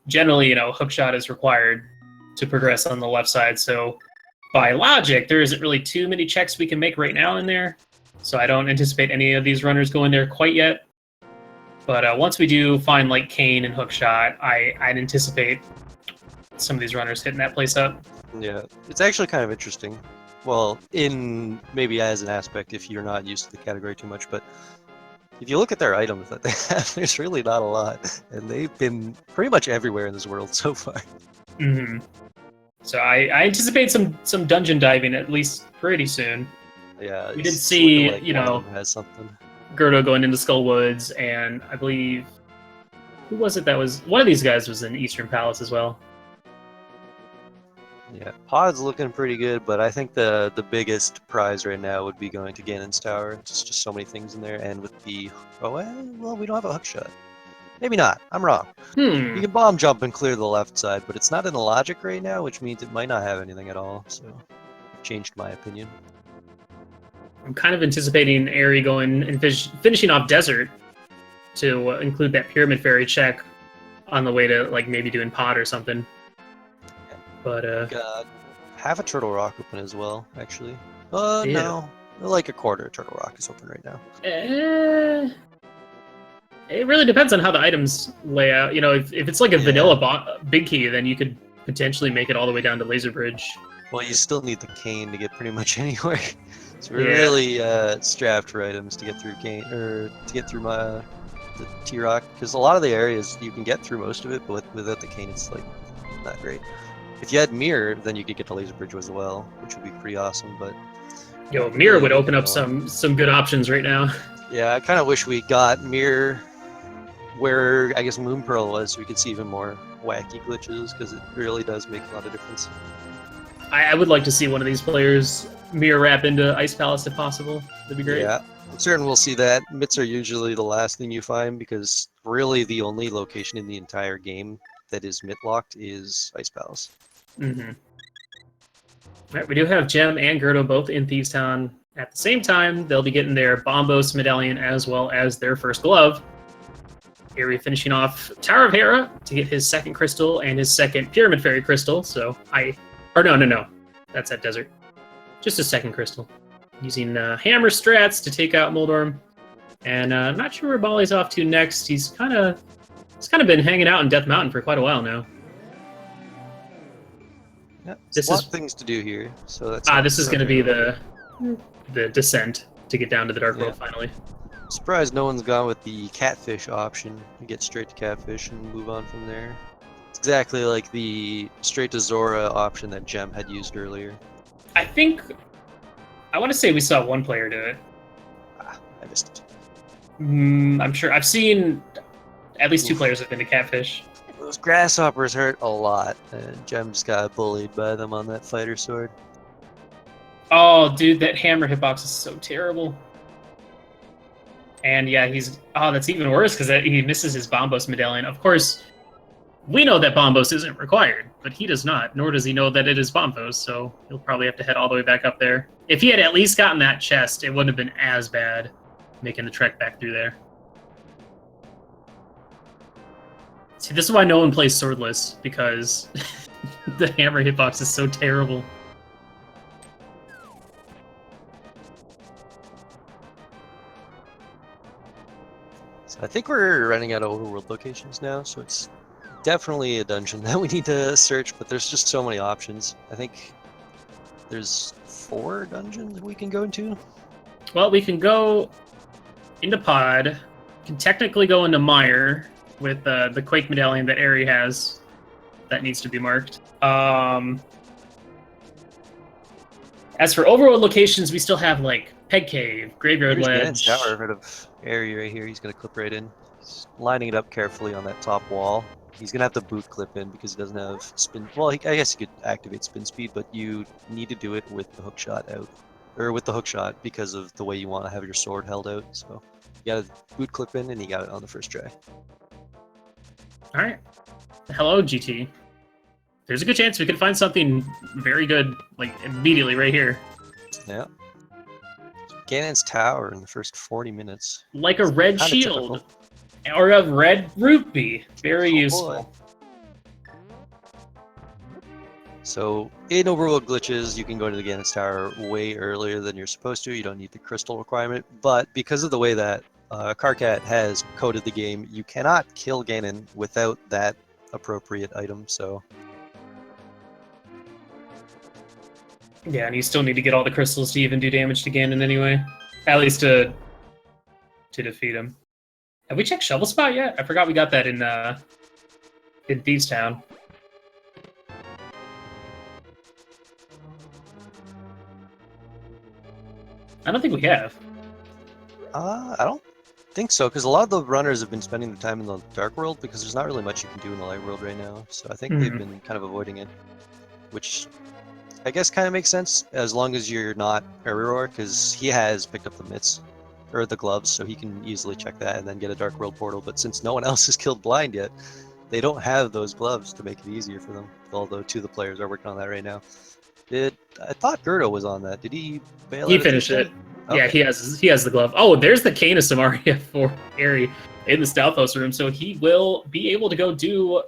generally, hookshot is required to progress on the left side. So by logic, there isn't really too many checks we can make right now in there. So I don't anticipate any of these runners going there quite yet. But once we do find like Kane and hookshot, I'd anticipate some of these runners hitting that place up. Yeah, it's actually kind of interesting. Well, in maybe as an aspect if you're not used to the category too much, but if you look at their items that they have, there's really not a lot, and they've been pretty much everywhere in this world so far. Mm-hmm. So I anticipate some dungeon diving at least pretty soon. Yeah, we did see like one of them has something. Gerdo going into Skullwoods, and I believe who was it that was one of these guys was in Eastern Palace as well. Yeah, Pod's looking pretty good, but I think the biggest prize right now would be going to Ganon's Tower. There's just so many things in there, and with the well, we don't have a hookshot. Maybe not. I'm wrong. You can bomb jump and clear the left side, but it's not in the logic right now, which means it might not have anything at all. So, I've changed my opinion. I'm kind of anticipating Aerie going and finishing off Desert to include that Pyramid Fairy check on the way to like maybe doing Pod or something. But got half a Turtle Rock open as well, actually. Yeah. No, like a quarter of Turtle Rock is open right now. It really depends on how the items lay out. If it's like a vanilla big key, then you could potentially make it all the way down to Laser Bridge. Well, you still need the cane to get pretty much anywhere. It's really strapped for items to get through cane or to get through the T-Rock, because a lot of the areas you can get through most of it, but without the cane, it's like not great. If you had Mirror, then you could get to Laser Bridge as well, which would be pretty awesome. But Mirror would open up some good options right now. Yeah, I kind of wish we got Mirror where I guess Moon Pearl was, so we could see even more wacky glitches, because it really does make a lot of difference. I would like to see one of these players mirror wrap into Ice Palace if possible. That'd be great. Yeah, I'm certain we'll see that. Mitts are usually the last thing you find, because really the only location in the entire game that is mitt locked is Ice Palace. Mm-hmm. All right, we do have Gem and Gerdo both in Thieves Town at the same time. They'll be getting their Bombos medallion as well as their first glove. Aerie finishing off Tower of Hera to get his second crystal and his second Pyramid Fairy crystal. So no. That's at Desert. Just a second crystal. Using Hammer strats to take out Moldorm. And I'm not sure where Bali's off to next. He's kind of been hanging out in Death Mountain for quite a while now. Yeah, there's a lot of things to do here. So that's this is going to be the descent to get down to the Dark World finally. Surprised no one's gone with the catfish option. You get straight to catfish and move on from there. It's exactly like the straight to Zora option that Gem had used earlier. I want to say we saw one player do it. I missed it. I'm sure. I've seen at least two players have been to catfish. Those grasshoppers hurt a lot, and Gem just got bullied by them on that fighter sword. Oh, dude, that hammer hitbox is so terrible. And yeah, that's even worse because he misses his Bombos medallion. Of course, we know that Bombos isn't required, but he does not, nor does he know that it is Bombos, so he'll probably have to head all the way back up there. If he had at least gotten that chest, it wouldn't have been as bad making the trek back through there. See, this is why no one plays swordless, because the hammer hitbox is so terrible. So I think we're running out of overworld locations now, so it's definitely a dungeon that we need to search, but there's just so many options. I think there's 4 dungeons we can go into. Well, we can go into Pod, can technically go into Mire with the Quake medallion that Aerie has. That needs to be marked. As for overworld locations, we still have like Peg Cave, Graveyard Ledge. Tower, rid of Aerie right here. He's gonna clip right in. He's lining it up carefully on that top wall. He's gonna have to boot clip in because he doesn't have spin. Well, I guess he could activate spin speed, but you need to do it with the hook shot out, or with the hook shot because of the way you want to have your sword held out. So you got to boot clip in, and he got it on the first try. All right. Hello, GT. There's a good chance we could find something very good, like immediately right here. Yeah. Ganon's tower in the first 40 minutes. Like a red Kinda shield. typical. Or a red rupee. Very Oh, useful. So in Overworld glitches, you can go to the Ganon's tower way earlier than you're supposed to. You don't need the crystal requirement, but because of the way that Karkat has coded the game, you cannot kill Ganon without that appropriate item. So Yeah, and you still need to get all the crystals to even do damage to Ganon anyway. At least to defeat him. Have we checked Shovel Spot yet? I forgot we got that in Thieves Town. I don't think we have. I don't think so, because a lot of the runners have been spending the time in the Dark World because there's not really much you can do in the Light World right now. So I think they've been kind of avoiding it, which I guess kind of makes sense as long as you're not Error, because he has picked up the mitts or the gloves, so he can easily check that and then get a Dark World portal. But since no one else has killed Blind yet, they don't have those gloves to make it easier for them. Although two of the players are working on that right now. I thought Gerdo was on that? Did he bail? He finished it. Okay. Yeah, he has the glove. Oh, there's the Cane of Samaria for Ari in the Stalthos room, so he will be able to go do.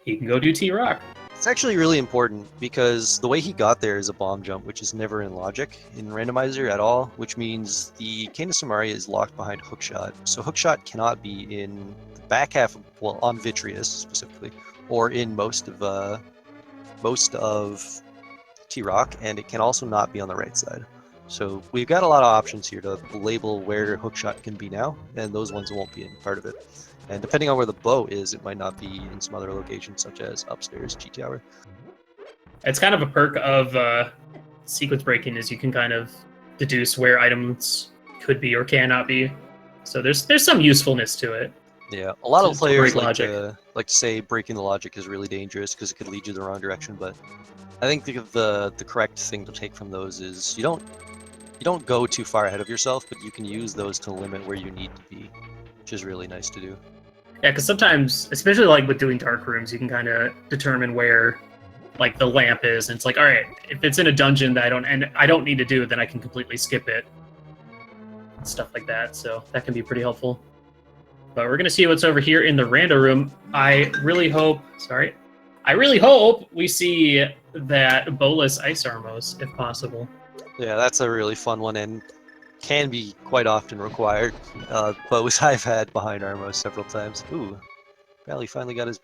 He can go do T-Rock. It's actually really important because the way he got there is a bomb jump, which is never in logic in randomizer at all, which means the Cane of Samaria is locked behind hookshot. So hookshot cannot be in the back half, well, on Vitreous specifically, or in most of T-Rock, and it can also not be on the right side. So we've got a lot of options here to label where hookshot can be now, and those ones won't be in part of it. And depending on where the bow is, it might not be in some other locations, such as upstairs G Tower. It's kind of a perk of sequence breaking, is you can kind of deduce where items could be or cannot be. So there's some usefulness to it. Yeah, a lot of players like logic. to say breaking the logic is really dangerous because it could lead you the wrong direction. But I think the correct thing to take from those is you don't go too far ahead of yourself, but you can use those to limit where you need to be, which is really nice to do. Yeah, because sometimes, especially like with doing dark rooms, you can kind of determine where like the lamp is, and it's like, all right, if it's in a dungeon that I don't need to do it, then I can completely skip it. Stuff like that, so that can be pretty helpful. But we're gonna see what's over here in the rando room. I really hope we see that Bolus Ice Armos, if possible. Yeah, that's a really fun one and can be quite often required. Bows I've had behind Armos several times. Ooh, Valley finally got his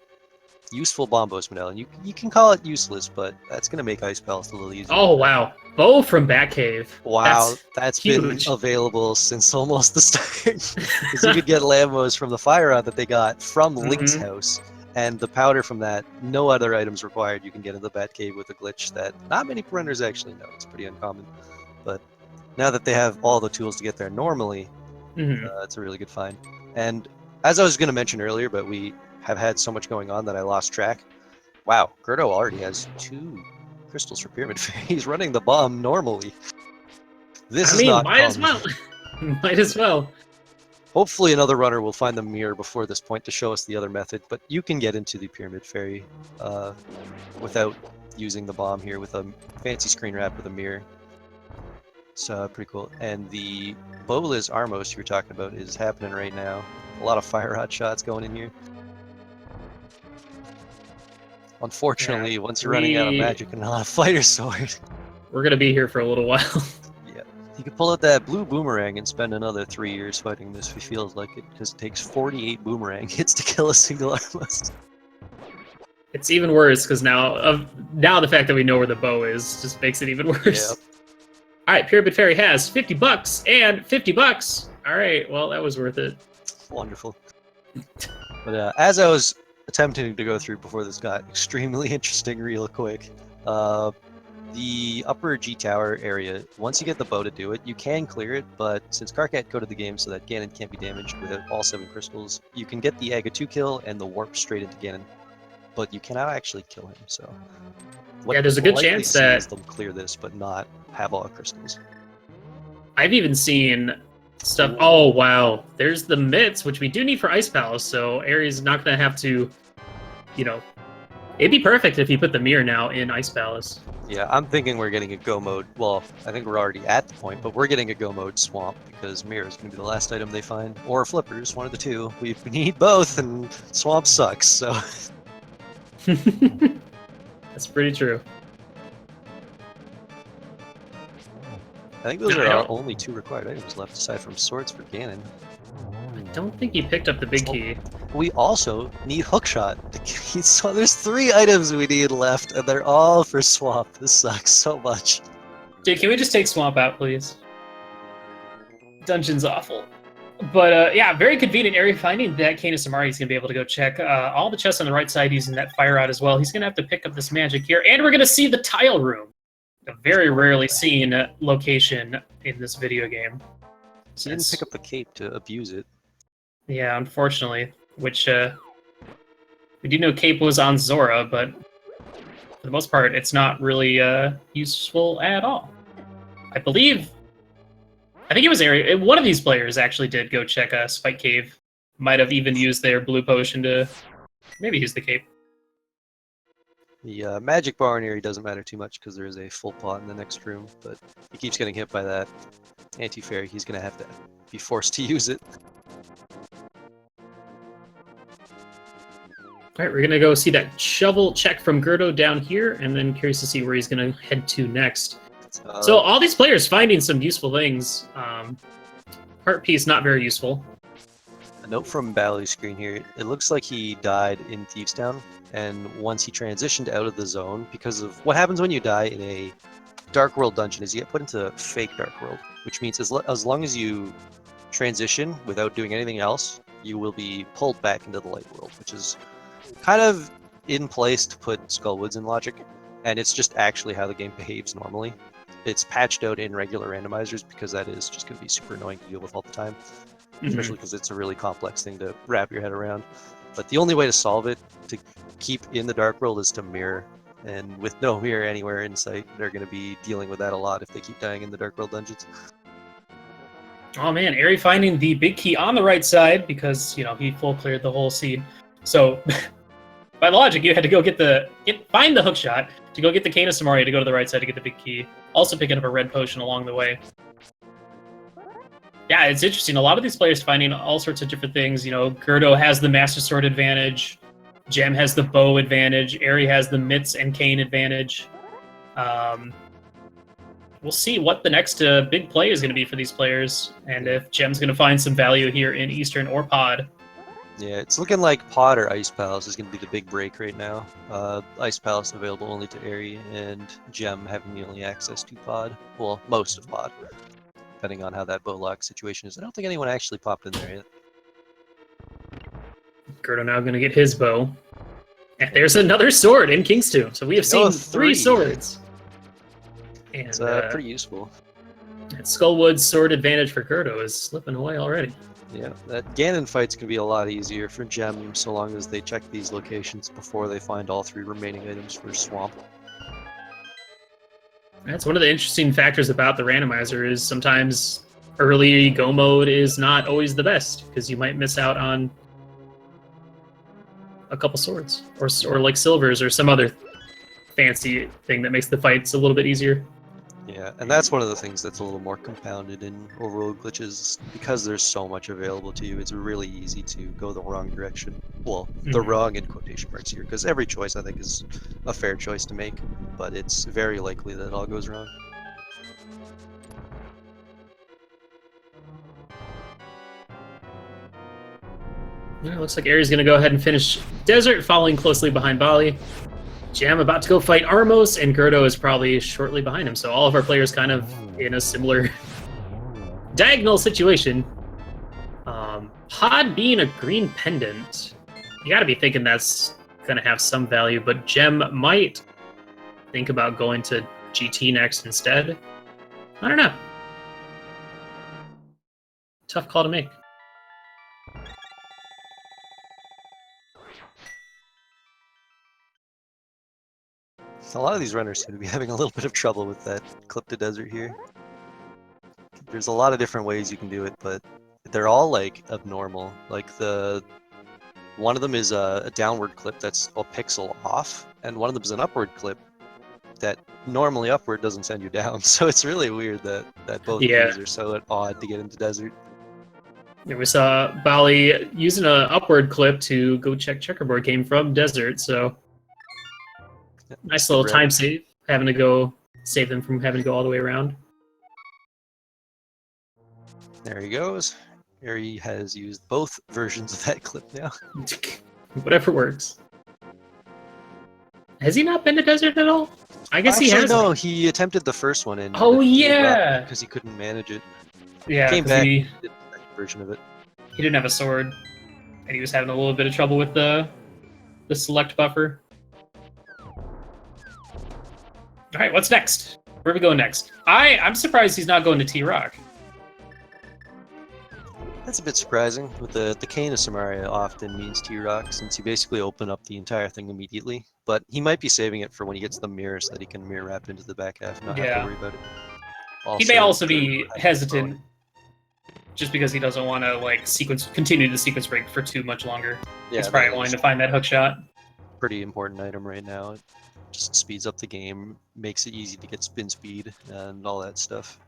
useful Bombos medallion. You can call it useless, but that's gonna make Ice Palace a little easier. Oh wow, Bow from Batcave. Wow, that's been huge. available since almost the start. Because you could get Lambos from the fire rod that they got from Link's house, and the powder from that. No other items required. You can get in the Batcave with a glitch that not many runners actually know. It's pretty uncommon, but now that they have all the tools to get there normally, it's a really good find. And as I was going to mention earlier, but we have had so much going on that I lost track. Wow, Gerdo already has 2 crystals for Pyramid Fairy. He's running the bomb normally. This is not might common. as well. Might as well. Hopefully another runner will find the mirror before this point to show us the other method, but you can get into the Pyramid Fairy without using the bomb here with a fancy screen wrap with a mirror. It's pretty cool. And the Bolas Armos you were talking about is happening right now. A lot of fire rod shots going in here. Unfortunately, once you're running out of magic and not a fighter sword, we're gonna be here for a little while. Yeah, you could pull out that blue boomerang and spend another 3 years fighting this if he feels like it, because it takes 48 boomerang hits to kill a single Armos. It's even worse because now the fact that we know where the bow is just makes it even worse. Yep. All right, Pyramid Fairy has $50 and $50. All right, well that was worth it. Wonderful. But as I was attempting to go through before this got extremely interesting real quick, The upper G tower area, once you get the bow to do it, you can clear it, but since Car can't go to the game so that Ganon can't be damaged with all 7 crystals, you can get the Aga 2 kill and the warp straight into Ganon, but you cannot actually kill him, so... Yeah, there's a good likely chance see that- is they'll clear this, but not have all crystals. I've even seen stuff... Oh, wow. There's the mitts, which we do need for Ice Palace, so Ares not going to have to, you know... It'd be perfect if you put the mirror now in Ice Palace. Yeah, I'm thinking we're getting a go mode. Well, I think we're already at the point, but we're getting a go mode swamp because mirror is going to be the last item they find, or flippers, one of the two. We need both, and swamp sucks. So That's pretty true. I think those are our only 2 required items left, aside from swords for Ganon. I don't think he picked up the big key. We also need hookshot. So there's 3 items we need left, and they're all for swamp. This sucks so much. Dude, can we just take swamp out, please? Dungeon's awful. But yeah, very convenient area finding that Canis Amari is going to be able to go check all the chests on the right side using that fire rod as well. He's going to have to pick up this magic here, and we're going to see the tile room. A very rarely seen location in this video game. So you didn't pick up the cape to abuse it. Yeah, unfortunately. Which, we do know Cape was on Zora, but for the most part, it's not really useful at all. I think it was Ari. One of these players actually did go check a Spike Cave. Might have even used their blue potion to maybe use the cape. The magic bar in area doesn't matter too much because there is a full pot in the next room, but he keeps getting hit by that anti-fairy. He's going to have to be forced to use it. All right, we're going to go see that shovel check from Gerdo down here, and then curious to see where he's going to head to next. So all these players finding some useful things. Heart piece, not very useful. A note from Bally's screen here. It looks like he died in Thieves Town, and once he transitioned out of the zone, because of what happens when you die in a Dark World dungeon is you get put into fake Dark World, which means as long as you transition without doing anything else, you will be pulled back into the Light World, which is kind of in place to put Skullwoods in logic, and it's just actually how the game behaves normally. It's patched out in regular randomizers because that is just going to be super annoying to deal with all the time, especially because it's a really complex thing to wrap your head around. But the only way to solve it, to keep in the Dark World, is to mirror. And with no mirror anywhere in sight, they're going to be dealing with that a lot if they keep dying in the Dark World dungeons. Oh man, Ari finding the big key on the right side because, you know, he full cleared the whole seed. So, by logic, you had to go find the hookshot to go get the Canis Amari to go to the right side to get the big key. Also picking up a red potion along the way. Yeah, it's interesting. A lot of these players finding all sorts of different things. You know, Gerdo has the Master Sword advantage. Jem has the bow advantage. Ari has the mitts and cane advantage. We'll see what the next big play is going to be for these players, and if Jem's going to find some value here in Eastern or Pod. Yeah, it's looking like Pod or Ice Palace is going to be the big break right now. Ice Palace available only to Ari, and Gem having the only access to Pod. Well, most of Pod, depending on how that bow lock situation is. I don't think anyone actually popped in there yet. Gerdo now going to get his bow. And there's another sword in King's Tomb. So we have seen 3 swords. And, it's pretty useful. And Skullwood's sword advantage for Gerdo is slipping away already. Yeah, that Ganon fight's going to be a lot easier for Gem so long as they check these locations before they find all 3 remaining items for Swamp. That's one of the interesting factors about the randomizer is sometimes early go mode is not always the best because you might miss out on a couple swords or like silvers or some other fancy thing that makes the fights a little bit easier. Yeah, and that's one of the things that's a little more compounded in Overworld glitches. Because there's so much available to you, it's really easy to go the wrong direction. Well, the wrong in quotation marks here, because every choice I think is a fair choice to make, but it's very likely that it all goes wrong. Yeah, looks like Ari's going to go ahead and finish Desert, following closely behind Bali. Jam about to go fight Armos, and Gerdo is probably shortly behind him. So all of our players kind of in a similar diagonal situation. Pod being a green pendant, you got to be thinking that's going to have some value, but Gem might think about going to GT next instead. I don't know. Tough call to make. A lot of these runners seem to be having a little bit of trouble with that clip to desert here. There's a lot of different ways you can do it, but they're all like abnormal. Like one of them is a downward clip that's a pixel off, and one of them is an upward clip that normally upward doesn't send you down. So it's really weird that both of these are so odd to get into desert. Yeah, we saw Bali using an upward clip to go check checkerboard game from desert, so nice little time save, having to go save them from having to go all the way around. There he goes. Here he has used both versions of that clip now. Whatever works. Has he not been to desert at all? I guess he has. No, he attempted the first one and because he couldn't manage it. Yeah, came back. He did the second version of it. He didn't have a sword, and he was having a little bit of trouble with the select buffer. All right, what's next? Where are we going next? I'm surprised he's not going to T-Rock. That's a bit surprising. With the Cane of Samaria often means T-Rock, since you basically open up the entire thing immediately. But he might be saving it for when he gets the mirror, so that he can mirror wrap into the back half and not have to worry about it. He may also be hesitant, just because he doesn't want to continue the sequence break for too much longer. Yeah, he's probably wanting to find that hook shot. Pretty important item right now. It just speeds up the game, makes it easy to get spin speed and all that stuff.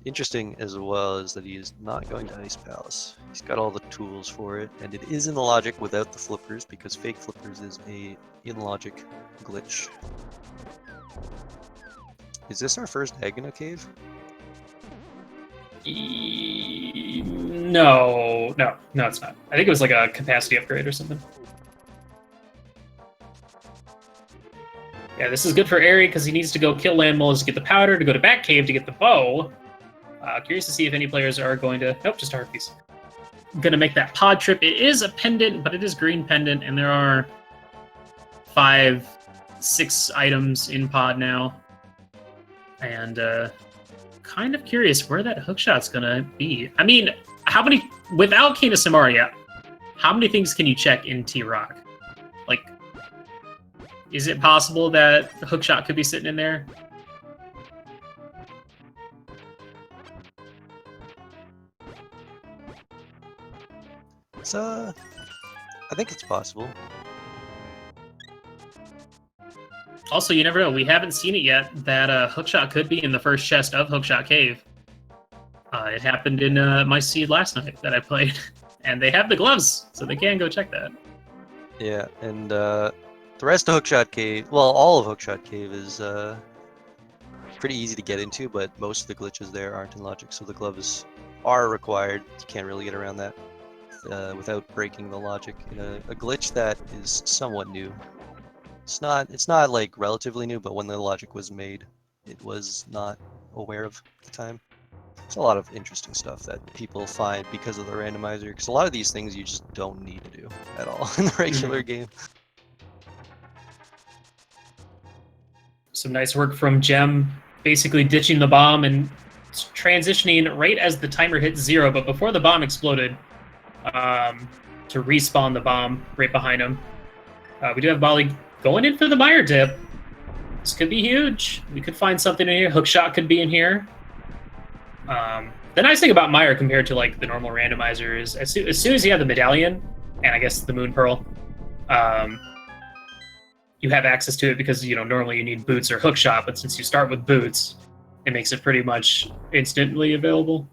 Interesting as well is that he is not going to Ice Palace. He's got all the tools for it, and it is in the logic without the flippers, because fake flippers is a in-logic glitch. Is this our first egg in a cave? No, it's not. I think it was like a capacity upgrade or something. Yeah, this is good for Airy because he needs to go kill land moles to get the powder, to go to back cave to get the bow. Curious to see if any players are going to... Nope, just a Harpies. Going to make that pod trip. It is a pendant, but it is green pendant, and there are 5-6 items in pod now. And kind of curious where that hookshot's going to be. I mean, how many... Without Cane of Samaria, how many things can you check in T-Rock? Like, is it possible that the hookshot could be sitting in there? I think it's possible. Also, you never know. We haven't seen it yet. That hookshot could be in the first chest of Hookshot Cave. It happened in my seed last night that I played. And they have the gloves, so they can go check that. Yeah, and the rest of Hookshot Cave, well, all of Hookshot Cave is pretty easy to get into, but most of the glitches there aren't in logic, so the gloves are required. You can't really get around that without breaking the logic in a glitch that is somewhat new. It's not like relatively new, but when the logic was made, it was not aware of at the time. There's a lot of interesting stuff that people find because of the randomizer, because a lot of these things you just don't need to do at all in the regular game. Some nice work from Gem, basically ditching the bomb and transitioning right as the timer hit 0, but before the bomb exploded, to respawn the bomb right behind him. We do have Bali going in for the Meyer dip. This could be huge. We could find something in here. Hookshot could be in here. The nice thing about Meyer compared to like the normal randomizer is as soon as you have the medallion, and I guess the Moon Pearl, you have access to it because, you know, normally you need boots or hookshot, but since you start with boots, it makes it pretty much instantly available.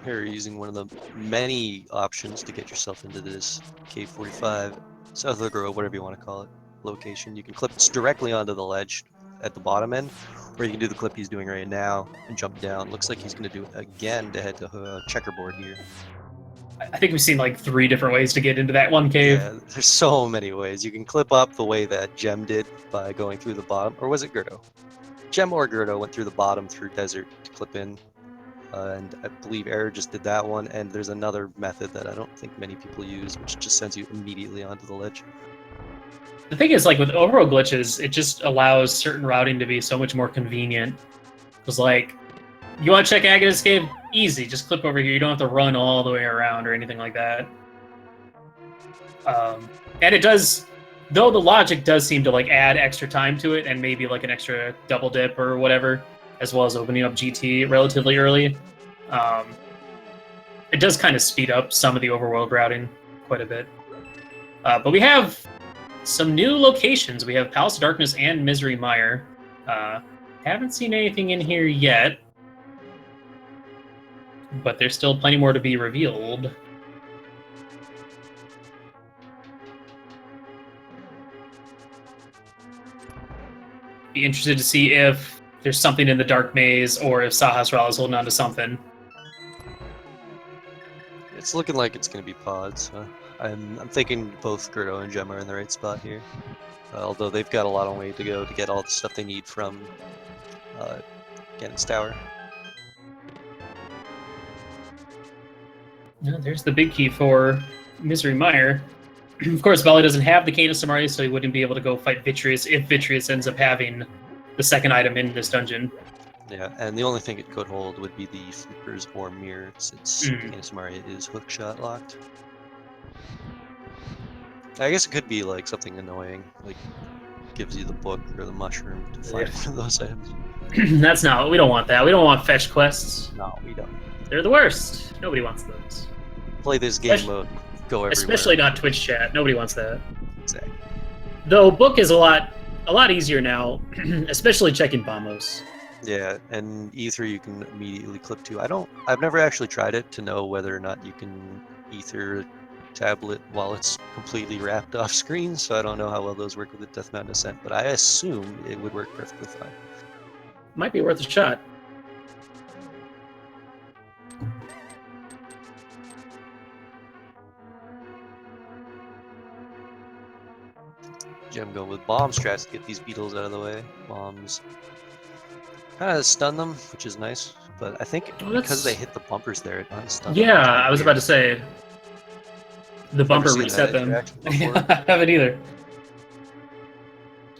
Here, using one of the many options to get yourself into this Cave 45, South of the Grove, whatever you want to call it, location. You can clip directly onto the ledge at the bottom end, or you can do the clip he's doing right now and jump down. Looks like he's going to do it again to head to checkerboard here. I think we've seen like 3 different ways to get into that one cave. Yeah, there's so many ways. You can clip up the way that Gem did by going through the bottom, or was it Gerdo? Gem or Gerdo went through the bottom through desert to clip in. And I believe Error just did that one, and there's another method that I don't think many people use, which just sends you immediately onto the ledge. The thing is, like with Overworld glitches, it just allows certain routing to be so much more convenient. Because, like, you want to check Agatha's Cave? Easy, just clip over here. You don't have to run all the way around or anything like that. And it does, though the logic does seem to like add extra time to it, and maybe like an extra double dip or whatever, as well as opening up GT relatively early. It does kind of speed up some of the overworld routing quite a bit. But we have some new locations. We have Palace of Darkness and Misery Mire. Haven't seen anything in here yet, but there's still plenty more to be revealed. Be interested to see if there's something in the Dark Maze or if Sahasrara is holding on to something. It's looking like it's going to be pods. I'm thinking both Gerdo and Gem are in the right spot here. Although they've got a lot of way to go to get all the stuff they need from Ganon's Tower. Yeah, there's the big key for Misery Mire. Of course, Vali doesn't have the Cane of Samari, so he wouldn't be able to go fight Vitreous if Vitreous ends up having the second item in this dungeon. Yeah, and the only thing it could hold would be the Flippers or Mirror, since Cane of Samaria is hookshot locked. I guess it could be like something annoying, like gives you the book or the mushroom to find one of those items. That's not. We don't want that. We don't want fetch quests. No, we don't. They're the worst. Nobody wants those. Play this game mode, go everywhere. Especially not Twitch chat. Nobody wants that. Exactly. Though book is a lot easier now, especially checking bombos. Yeah, and E3 you can immediately clip to. I've never actually tried it to know whether or not you can ether tablet while it's completely wrapped off screen, so I don't know how well those work with the Death Mountain Ascent, but I assume it would work perfectly fine. Might be worth a shot. Gem going with bomb strats to get these beetles out of the way. Bombs kind of stun them, which is nice, but I think because they hit the bumpers there, it unstunned them. Yeah, I was about to say. The bumper reset them. I haven't either.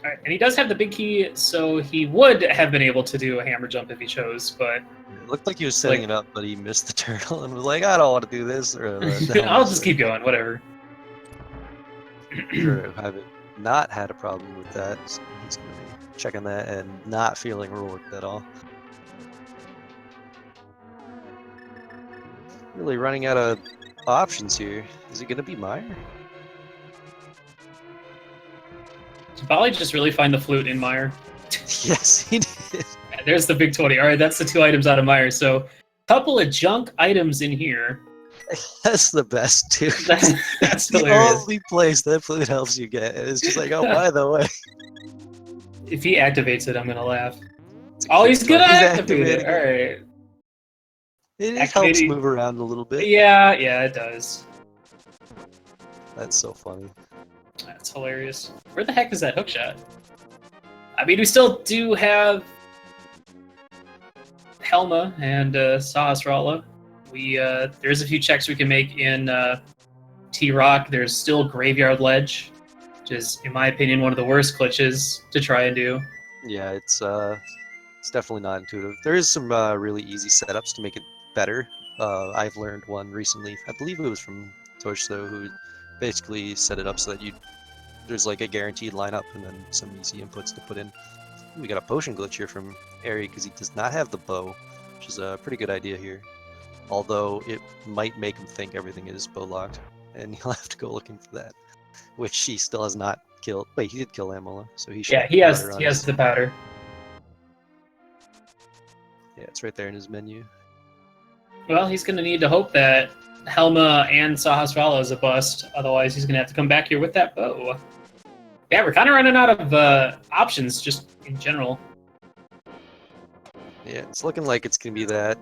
Alright, and he does have the big key, so he would have been able to do a hammer jump if he chose, but... It looked like he was setting it up, but he missed the turtle and was like, I don't want to do this. Or, I'll just keep going, whatever. Sure, I haven't not had a problem with that. So he's going to be checking that and not feeling rewarded at all. Really running out of options here. Is it going to be Mire? Did Bali just really find the flute in Mire? Yes, he did. There's the big 20. All right, that's the 2 items out of Mire. So, couple of junk items in here. That's the best, too. That's the hilarious. only place that flute helps you get. It's just like, oh, by the way. If he activates it, I'm going to laugh. Oh, he's going to activate it. All right. It helps move around a little bit. Yeah, it does. That's so funny. That's hilarious. Where the heck is that hookshot? I mean, we still do have Helma and Sahasrara. There's a few checks we can make in T-Rock. There's still Graveyard Ledge, which is, in my opinion, one of the worst glitches to try and do. Yeah, it's definitely not intuitive. There is some really easy setups to make it better. I've learned one recently. I believe it was from Torch, though, who basically set it up so that there's like a guaranteed lineup and then some easy inputs to put in. We got a potion glitch here from Ari because he does not have the bow, which is a pretty good idea here. Although it might make him think everything is bow locked, and he'll have to go looking for that, which he still has not killed. Wait, he did kill Amola, so he should. Yeah, he has the powder. Yeah, it's right there in his menu. Well, he's going to need to hope that Helma and Sahasrara is a bust. Otherwise, he's going to have to come back here with that bow. Yeah, we're kind of running out of options, just in general. Yeah, it's looking like it's going to be that.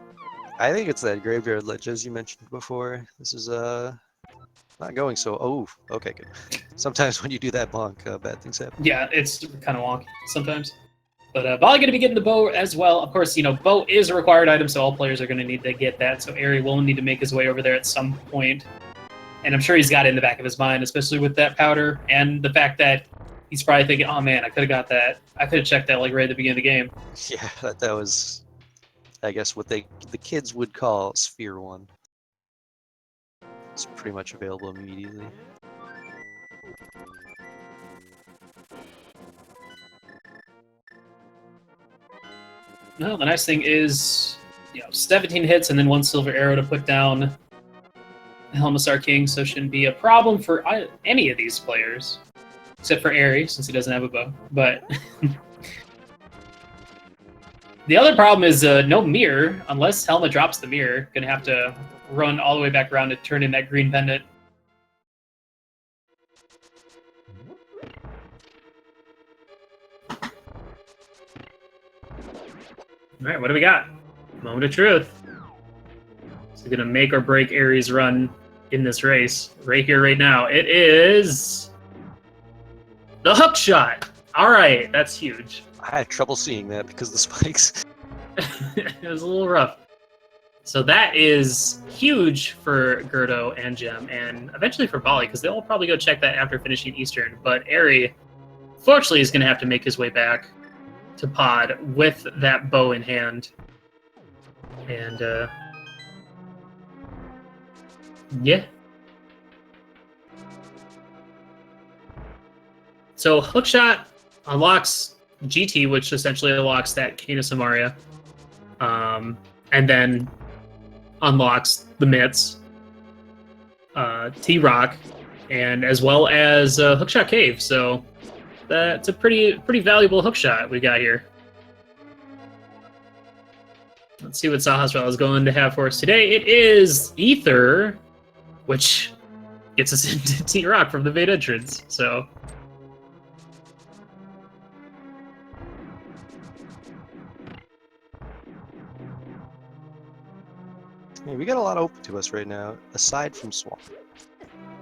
I think it's that Graveyard Ledge, as you mentioned before. This is not going so... Oh, okay, good. Sometimes when you do that bonk, bad things happen. Yeah, it's kind of wonky sometimes. But Volley going to be getting the bow as well. Of course, bow is a required item, so all players are going to need to get that. So Airy will need to make his way over there at some point. And I'm sure he's got it in the back of his mind, especially with that powder and the fact that he's probably thinking, oh man, I could have got that. I could have checked that like right at the beginning of the game. Yeah, that was, I guess, what the kids would call Sphere 1. It's pretty much available immediately. Well, the nice thing is, 17 hits and then 1 silver arrow to put down Helmisar King, so shouldn't be a problem for any of these players, except for Airy, since he doesn't have a bow. But the other problem is no mirror, unless Helma drops the mirror. Gonna have to run all the way back around to turn in that green pendant. All right, what do we got? Moment of truth. So gonna make or break Airy's run in this race right here, right now. It is the hook shot. All right, that's huge. I had trouble seeing that because of the spikes. It was a little rough. So that is huge for Gerdo and Gem, and eventually for Volley, because they'll probably go check that after finishing Eastern. But Airy, fortunately, is going to have to make his way back to Pod with that bow in hand. And, yeah. So Hookshot unlocks GT, which essentially unlocks that Kena Samaria. And then unlocks the Mitts, T-Rock, and as well as Hookshot Cave. So that's a pretty valuable hookshot we got here. Let's see what Sahasrahla is going to have for us today. It is Ether, which gets us into T-Rock from the main entrance. So Yeah, we got a lot open to us right now, aside from Swamp.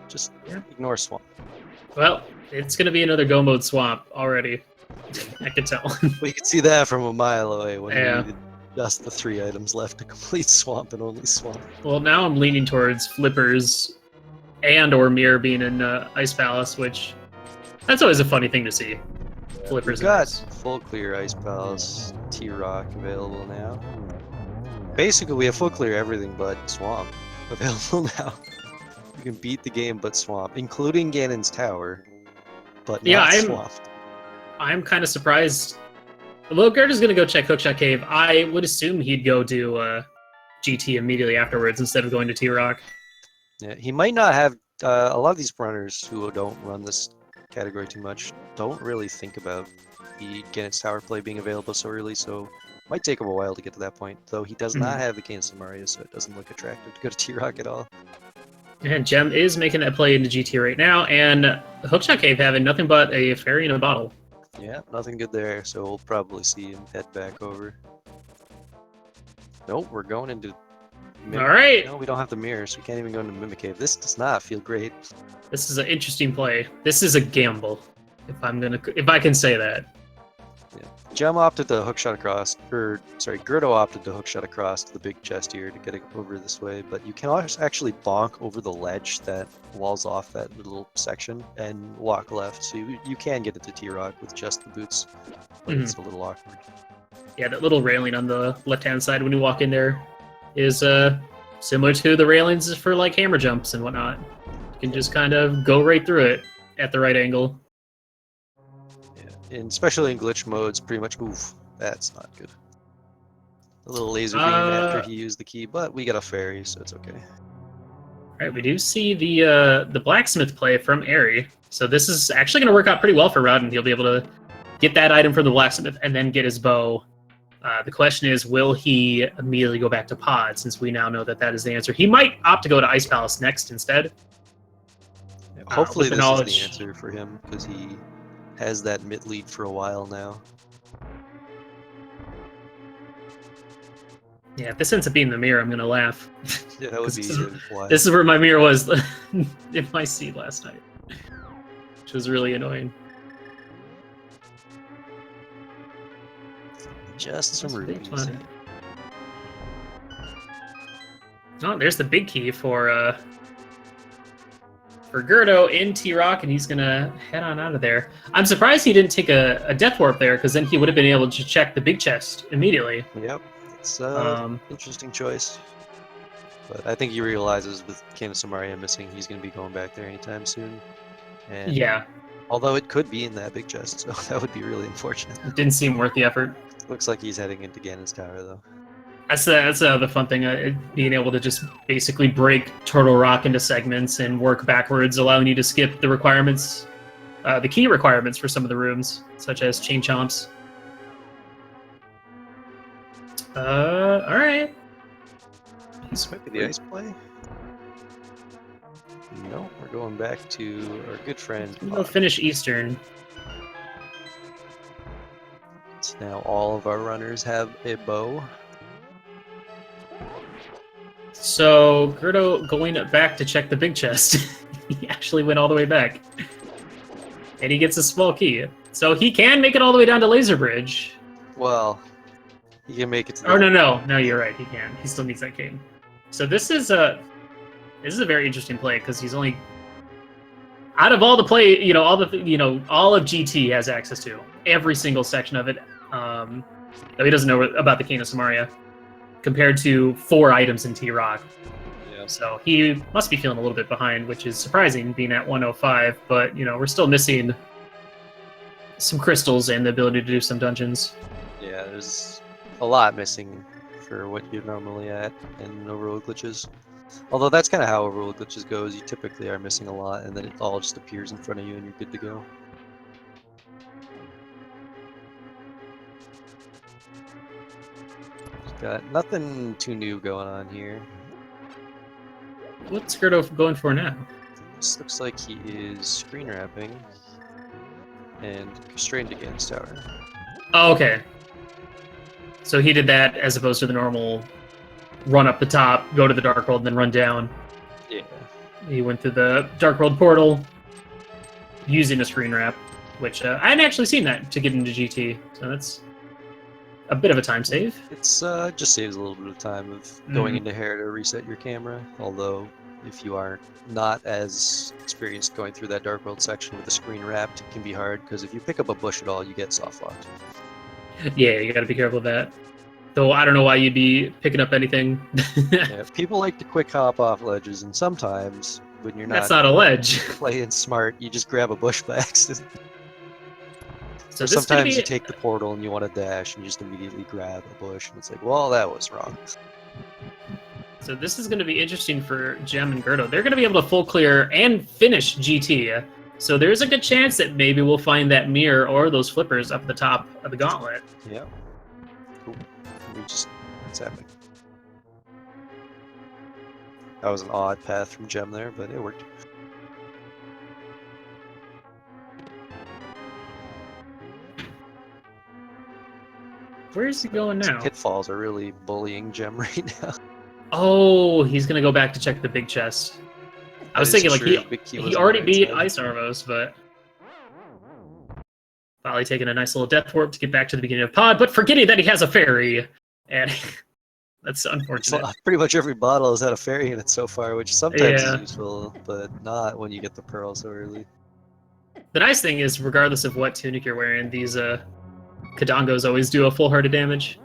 Just ignore Swamp. well, it's going to be another Go Mode Swamp already. I can tell. We could see that from a mile away when Yeah. we needed just the 3 items left to complete Swamp and only Swamp. Well, now I'm leaning towards Flippers and or Mirror being in Ice Palace, which that's always a funny thing to see. Flippers We've and got Ice. full clear Ice Palace, T-Rock available now. Basically, we have full clear everything but Swamp available now. You can beat the game but Swamp, including Ganon's Tower, but not Swamp. I'm kind of surprised. Well, Gerda's going to go check Hookshot Cave. I would assume he'd go do GT immediately afterwards instead of going to T-Rock. Yeah, he might not have. A lot of these runners who don't run this category too much don't really think about the Ganon's Tower play being available so early, so it might take him a while to get to that point. Though he does not have the Ganon Samaria, so it doesn't look attractive to go to T-Rock at all. And Gem is making that play into GT right now, and Hookshot Cave having nothing but a fairy in a bottle. Yeah, nothing good there, so we'll probably see him head back over. Nope, we're going into Mimic. All right. No, we don't have the mirrors. We can't even go into Mimic Cave. This does not feel great. This is an interesting play. This is a gamble, if I can say that. Yeah. Gem opted to hookshot across, Gerdo opted to hookshot across to the big chest here to get it over this way, but you can actually bonk over the ledge that walls off that little section and walk left, so you can get into T-Rock with just the boots, but it's a little awkward. Yeah, that little railing on the left-hand side when you walk in there is similar to the railings for like hammer jumps and whatnot. You can just kind of go right through it at the right angle. And especially in glitch modes, pretty much, oof, that's not good. A little laser beam after he used the key, but we got a fairy, so it's okay. All right, we do see the blacksmith play from Airy. So this is actually going to work out pretty well for Rodden. He'll be able to get that item from the blacksmith and then get his bow. The question is, will he immediately go back to Pod, since we now know that that is the answer. He might opt to go to Ice Palace next instead. Hopefully this is the answer for him, because he has that mid lead for a while now. Yeah, if this ends up being the mirror, I'm going to laugh. Yeah, that would be wild. This is where my mirror was in my seat last night, which was really annoying. Just some That's a big rubies. one. Oh, there's the big key for Gerdo in T-Rock, and he's gonna head on out of there. I'm surprised he didn't take a Death Warp there, because then he would have been able to check the big chest immediately. Yep, it's interesting choice. But I think he realizes with King of Samaria missing, he's going to be going back there anytime soon. And Yeah, although it could be in that big chest, so that would be really unfortunate. it didn't seem worth the effort. Looks like he's heading into Ganon's Tower, though. That's the fun thing, being able to just basically break Turtle Rock into segments and work backwards, allowing you to skip the requirements, the key requirements for some of the rooms, such as Chain Chomps. All right. This might be the ice play. No, we're going back to our good friend. We'll finish Eastern. So now all of our runners have a bow. So Gerdo going back to check the big chest. He actually went all the way back. And he gets a small key. So he can make it all the way down to Laser Bridge. Well, he can make it to the... Oh, no, you're right, he can. He still needs that key. So this is a very interesting play, because he's only... Out of all the play, all of GT has access to. Every single section of it. Though he doesn't know about the King of Samaria. Compared to 4 items in T-Rock. Yeah. So he must be feeling a little bit behind, which is surprising, being at 105. But, we're still missing some crystals and the ability to do some dungeons. Yeah, there's a lot missing for what you're normally at in Overworld glitches. Although that's kind of how Overworld glitches goes. You typically are missing a lot, and then it all just appears in front of you and you're good to go. Got nothing too new going on here. What's Gerdo going for now? This looks like he is screen wrapping and constrained against tower. Oh, okay. So he did that as opposed to the normal run up the top, go to the Dark World, and then run down. Yeah. He went through the Dark World portal using a screen wrap, which I hadn't actually seen that to get into GT, so that's a bit of a time save. It's just saves a little bit of time of going into hair to reset your camera. Although, if you are not as experienced going through that Dark World section with the screen wrapped, it can be hard, because if you pick up a bush at all, you get soft locked. Yeah, you gotta be careful of that. Though I don't know why you'd be picking up anything. Yeah, people like to quick hop off ledges, and sometimes when you're That's not a ledge. playing smart, you just grab a bush by accident. So sometimes you take the portal and you want to dash and you just immediately grab a bush, and it's like, well, that was wrong. So this is going to be interesting for Gem and Gerdo. They're going to be able to full clear and finish GT. So there's a good chance that maybe we'll find that mirror or those flippers up the top of the gauntlet. Yeah. Cool. What's happening? That was an odd path from Gem there, but it worked. Where is he going now? Pitfalls are really bullying Gem right now. Oh, he's going to go back to check the big chest. I was thinking, he already beat Ice Armos, but probably taking a nice little death warp to get back to the beginning of pod, but forgetting that he has a fairy. And that's unfortunate. Pretty much every bottle has had a fairy in it so far, which sometimes is useful, but not when you get the pearl so early. The nice thing is, regardless of what tunic you're wearing, these Kadangos always do a full heart of damage.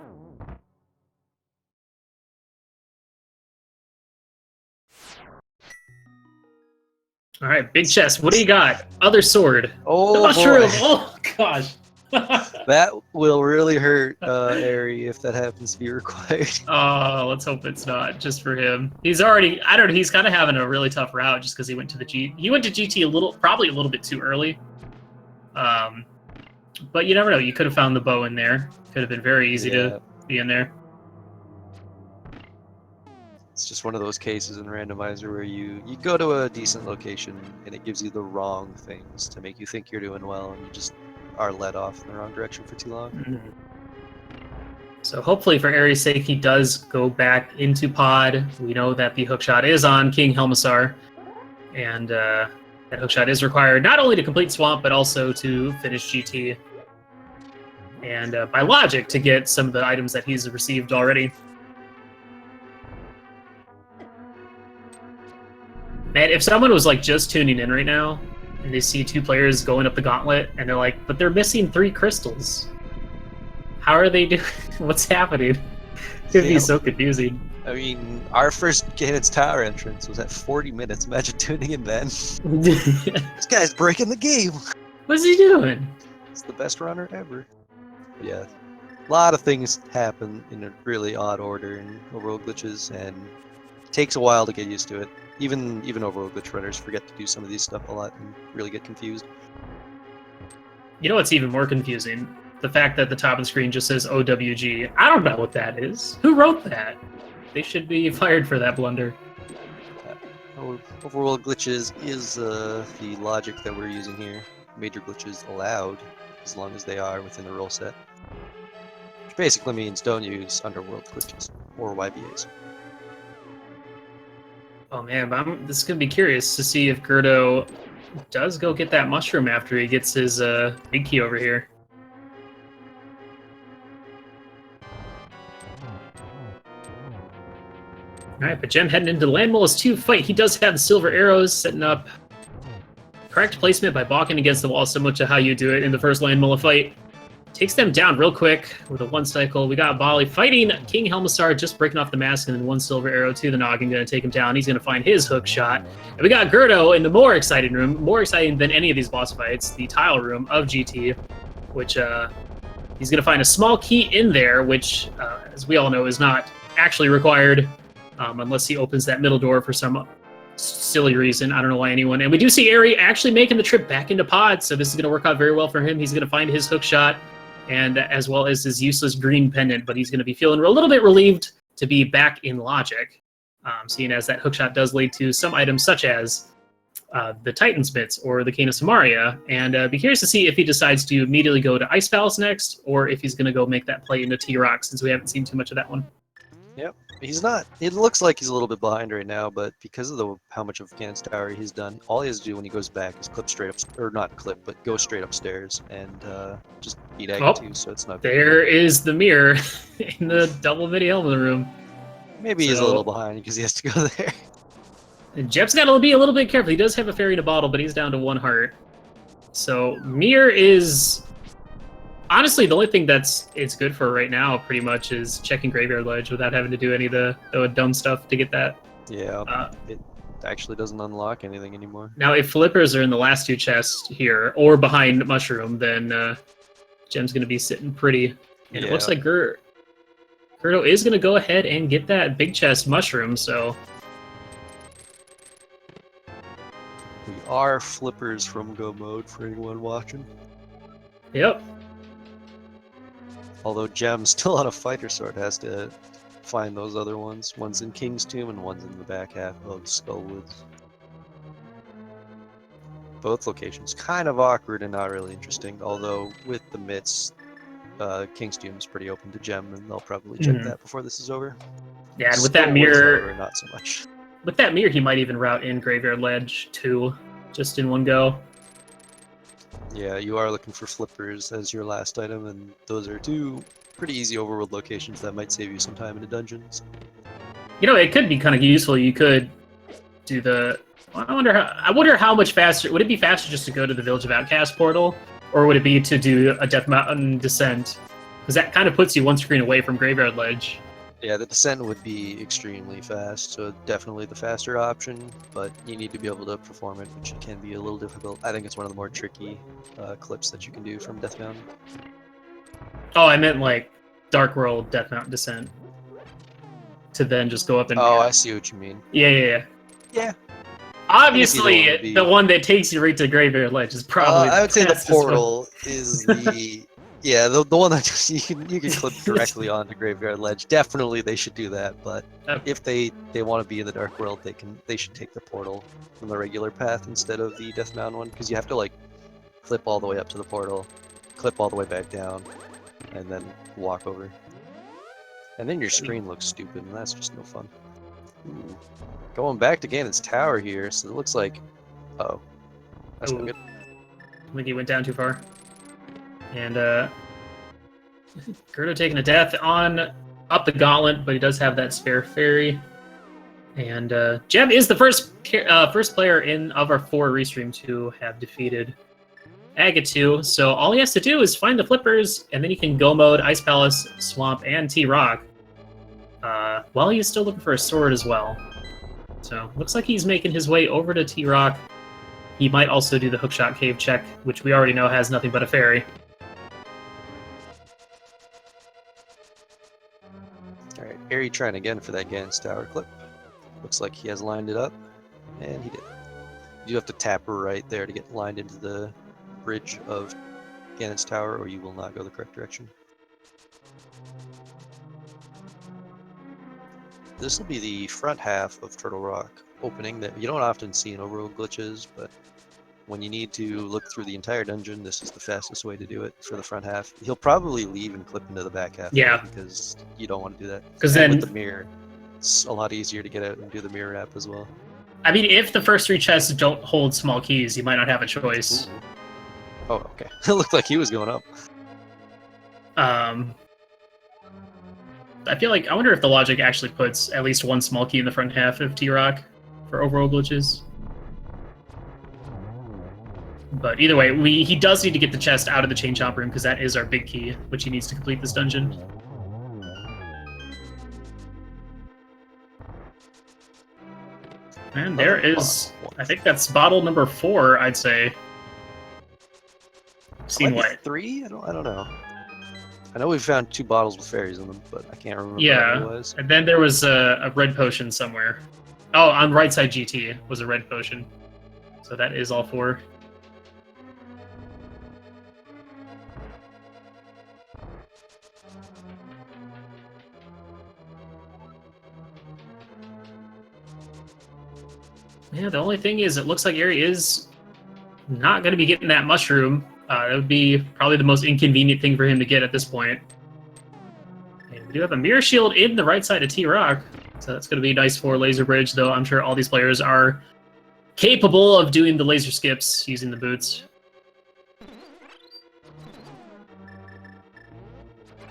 All right, big chest. What do you got? Other sword. Oh, the mushroom. boy. Oh gosh. That will really hurt Aerie if that happens to be required. Oh, let's hope it's not just for him. He's already, I don't know, he's kind of having a really tough route just because he went to GT probably a little bit too early. But you never know. You could have found the bow in there. Could have been very easy to be in there. It's just one of those cases in Randomizer where you go to a decent location and it gives you the wrong things to make you think you're doing well, and you just are led off in the wrong direction for too long. Mm-hmm. So hopefully for Aerie's sake, he does go back into pod. We know that the hookshot is on King Helmassar, and that hookshot is required not only to complete Swamp, but also to finish GT. and by logic to get some of the items that he's received already. Man, if someone was like just tuning in right now and they see two players going up the gauntlet and they're like, but they're missing 3 crystals. How are they doing? What's happening? It'd be so confusing. I mean, our first Ganon's Tower entrance was at 40 minutes. Imagine tuning in then. This guy's breaking the game. What's he doing? He's the best runner ever. But yeah, a lot of things happen in a really odd order in Overworld glitches, and it takes a while to get used to it. Even Overworld glitch runners forget to do some of these stuff a lot and really get confused. You know what's even more confusing? The fact that the top of the screen just says OWG. I don't know what that is. Who wrote that? They should be fired for that blunder. Overworld glitches is the logic that we're using here. Major glitches allowed, as long as they are within the rule set. Which basically means don't use underworld glitches or YBAs. Oh man, but this is gonna be curious to see if Gerdo does go get that mushroom after he gets his big key over here. Alright, but Gem heading into the Land Molus 2 fight. He does have the silver arrows, setting up correct placement by balking against the wall, similar to how you do it in the first Land Mola fight. Takes them down real quick with a 1 cycle. We got Bali fighting King Helmasar, just breaking off the mask, and then 1 silver arrow to the noggin, going to take him down. He's going to find his hook shot. And we got Gerdo in the more exciting room, more exciting than any of these boss fights, the tile room of GT, which he's going to find a small key in there, which, as we all know, is not actually required. Unless he opens that middle door for some silly reason. I don't know why anyone. And we do see Ari actually making the trip back into Pod, so this is going to work out very well for him. He's going to find his hook shot, and as well as his useless green pendant, but he's going to be feeling a little bit relieved to be back in Logic, seeing as that hook shot does lead to some items such as the Titan Spits or the Cane of Samaria, and be curious to see if he decides to immediately go to Ice Palace next, or if he's going to go make that play into T-Rock, since we haven't seen too much of that one. Yep. He's not. It looks like he's a little bit behind right now, but because of how much of Ganon's Tower he's done, all he has to do when he goes back is clip straight up, or not clip, but go straight upstairs and just beat Aggie 2, so it's not. There is the mirror in the double video helmet room. Maybe he's a little behind because he has to go there. And Jep's got to be a little bit careful. He does have a fairy in a bottle, but he's down to 1 heart. So Mir is honestly the only thing it's good for right now, pretty much, is checking Graveyard Ledge without having to do any of the dumb stuff to get that. Yeah, it actually doesn't unlock anything anymore. Now, if flippers are in the last 2 chests here or behind Mushroom, then Gem's going to be sitting pretty. And it looks like Gerdo is going to go ahead and get that big chest Mushroom, so we are flippers from Go Mode for anyone watching. Yep. Although Gem, still on a fighter sword, has to find those other ones. One's in King's Tomb and one's in the back half of Skullwoods. Both locations kind of awkward and not really interesting, although with the mitts, King's Tomb is pretty open to Gem, and they'll probably check that before this is over. Yeah, and with that mirror, however, not so much. With that mirror, he might even route in Graveyard Ledge too, just in one go. Yeah, you are looking for flippers as your last item, and those are 2 pretty easy overworld locations that might save you some time in the dungeons. You know, it could be kind of useful. You could do the. I wonder how much faster. Would it be faster just to go to the Village of Outcast portal, or would it be to do a Death Mountain descent? Because that kind of puts you 1 screen away from Graveyard Ledge. Yeah, the descent would be extremely fast, so definitely the faster option, but you need to be able to perform it, which can be a little difficult. I think it's one of the more tricky clips that you can do from Death Mountain. Oh, I meant like Dark World Death Mountain descent. To then just go up and... Oh, I see what you mean. Yeah. Yeah. Obviously, the one that takes you right to Graveyard Ledge is probably I would say the portal one. is the... Yeah, the one that just, you can clip directly onto Graveyard Ledge. Definitely, they should do that. But if they want to be in the Dark World, they should take the portal from the regular path instead of the Death Mountain one, because you have to like clip all the way up to the portal, clip all the way back down, and then walk over. And then your screen looks stupid, and that's just no fun. Ooh. Going back to Ganon's Tower here, so it looks like, that's not good. I think he went down too far. And Gerdo taking a death on up the gauntlet, but he does have that spare fairy. And Jem is the first player in of our 4 restreams to have defeated Agatu. So all he has to do is find the flippers, and then he can go mode Ice Palace, Swamp, and T-Rock. While he's still looking for a sword as well. So looks like he's making his way over to T-Rock. He might also do the Hookshot Cave check, which we already know has nothing but a fairy. Alright, Airy trying again for that Ganon's Tower clip. Looks like he has lined it up, and he did. You have to tap right there to get lined into the bridge of Ganon's Tower, or you will not go the correct direction. This will be the front half of Turtle Rock opening that you don't often see in overworld glitches, but when you need to look through the entire dungeon, this is the fastest way to do it for the front half. He'll probably leave and clip into the back half, yeah, because you don't want to do that. Because then then with the mirror, it's a lot easier to get out and do the mirror wrap as well. I mean, if the first 3 chests don't hold small keys, you might not have a choice. Ooh. Oh, okay. It looked like he was going up. I feel like I wonder if the logic actually puts at least 1 small key in the front half of T-Rock for overworld glitches. But either way, he does need to get the chest out of the chain chomp room because that is our big key, which he needs to complete this dungeon. And there is, I think that's bottle number 4, I'd say. Seen what? 3? I don't know. I know we found 2 bottles with fairies in them, but I can't remember Yeah, what it was. And then there was a red potion somewhere. Oh, on right side GT was a red potion. So that is all 4. Yeah, the only thing is it looks like Ari is not going to be getting that mushroom. That would be probably the most inconvenient thing for him to get at this point. And we do have a mirror shield in the right side of T-Rock, so that's going to be nice for laser bridge, though I'm sure all these players are capable of doing the laser skips using the boots.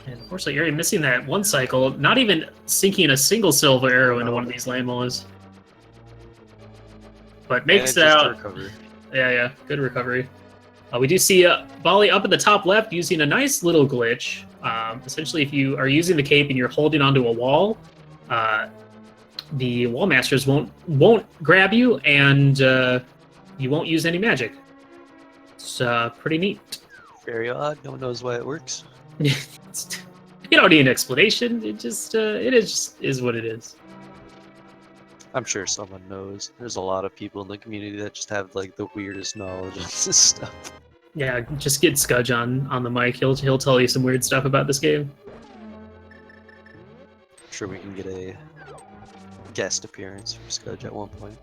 And unfortunately, Ari missing that 1 cycle, not even sinking a single silver arrow into one of these landmolars. But makes it out. Yeah, good recovery. We do see Bali up at the top left using a nice little glitch. Essentially, if you are using the cape and you're holding onto a wall, the wall masters won't grab you, and you won't use any magic. It's pretty neat. Very odd. No one knows why it works. You don't need an explanation. It just is what it is. I'm sure someone knows. There's a lot of people in the community that just have like the weirdest knowledge of this stuff. Yeah, just get Scudge on the mic. He'll tell you some weird stuff about this game. I'm sure we can get a guest appearance for Scudge at one point.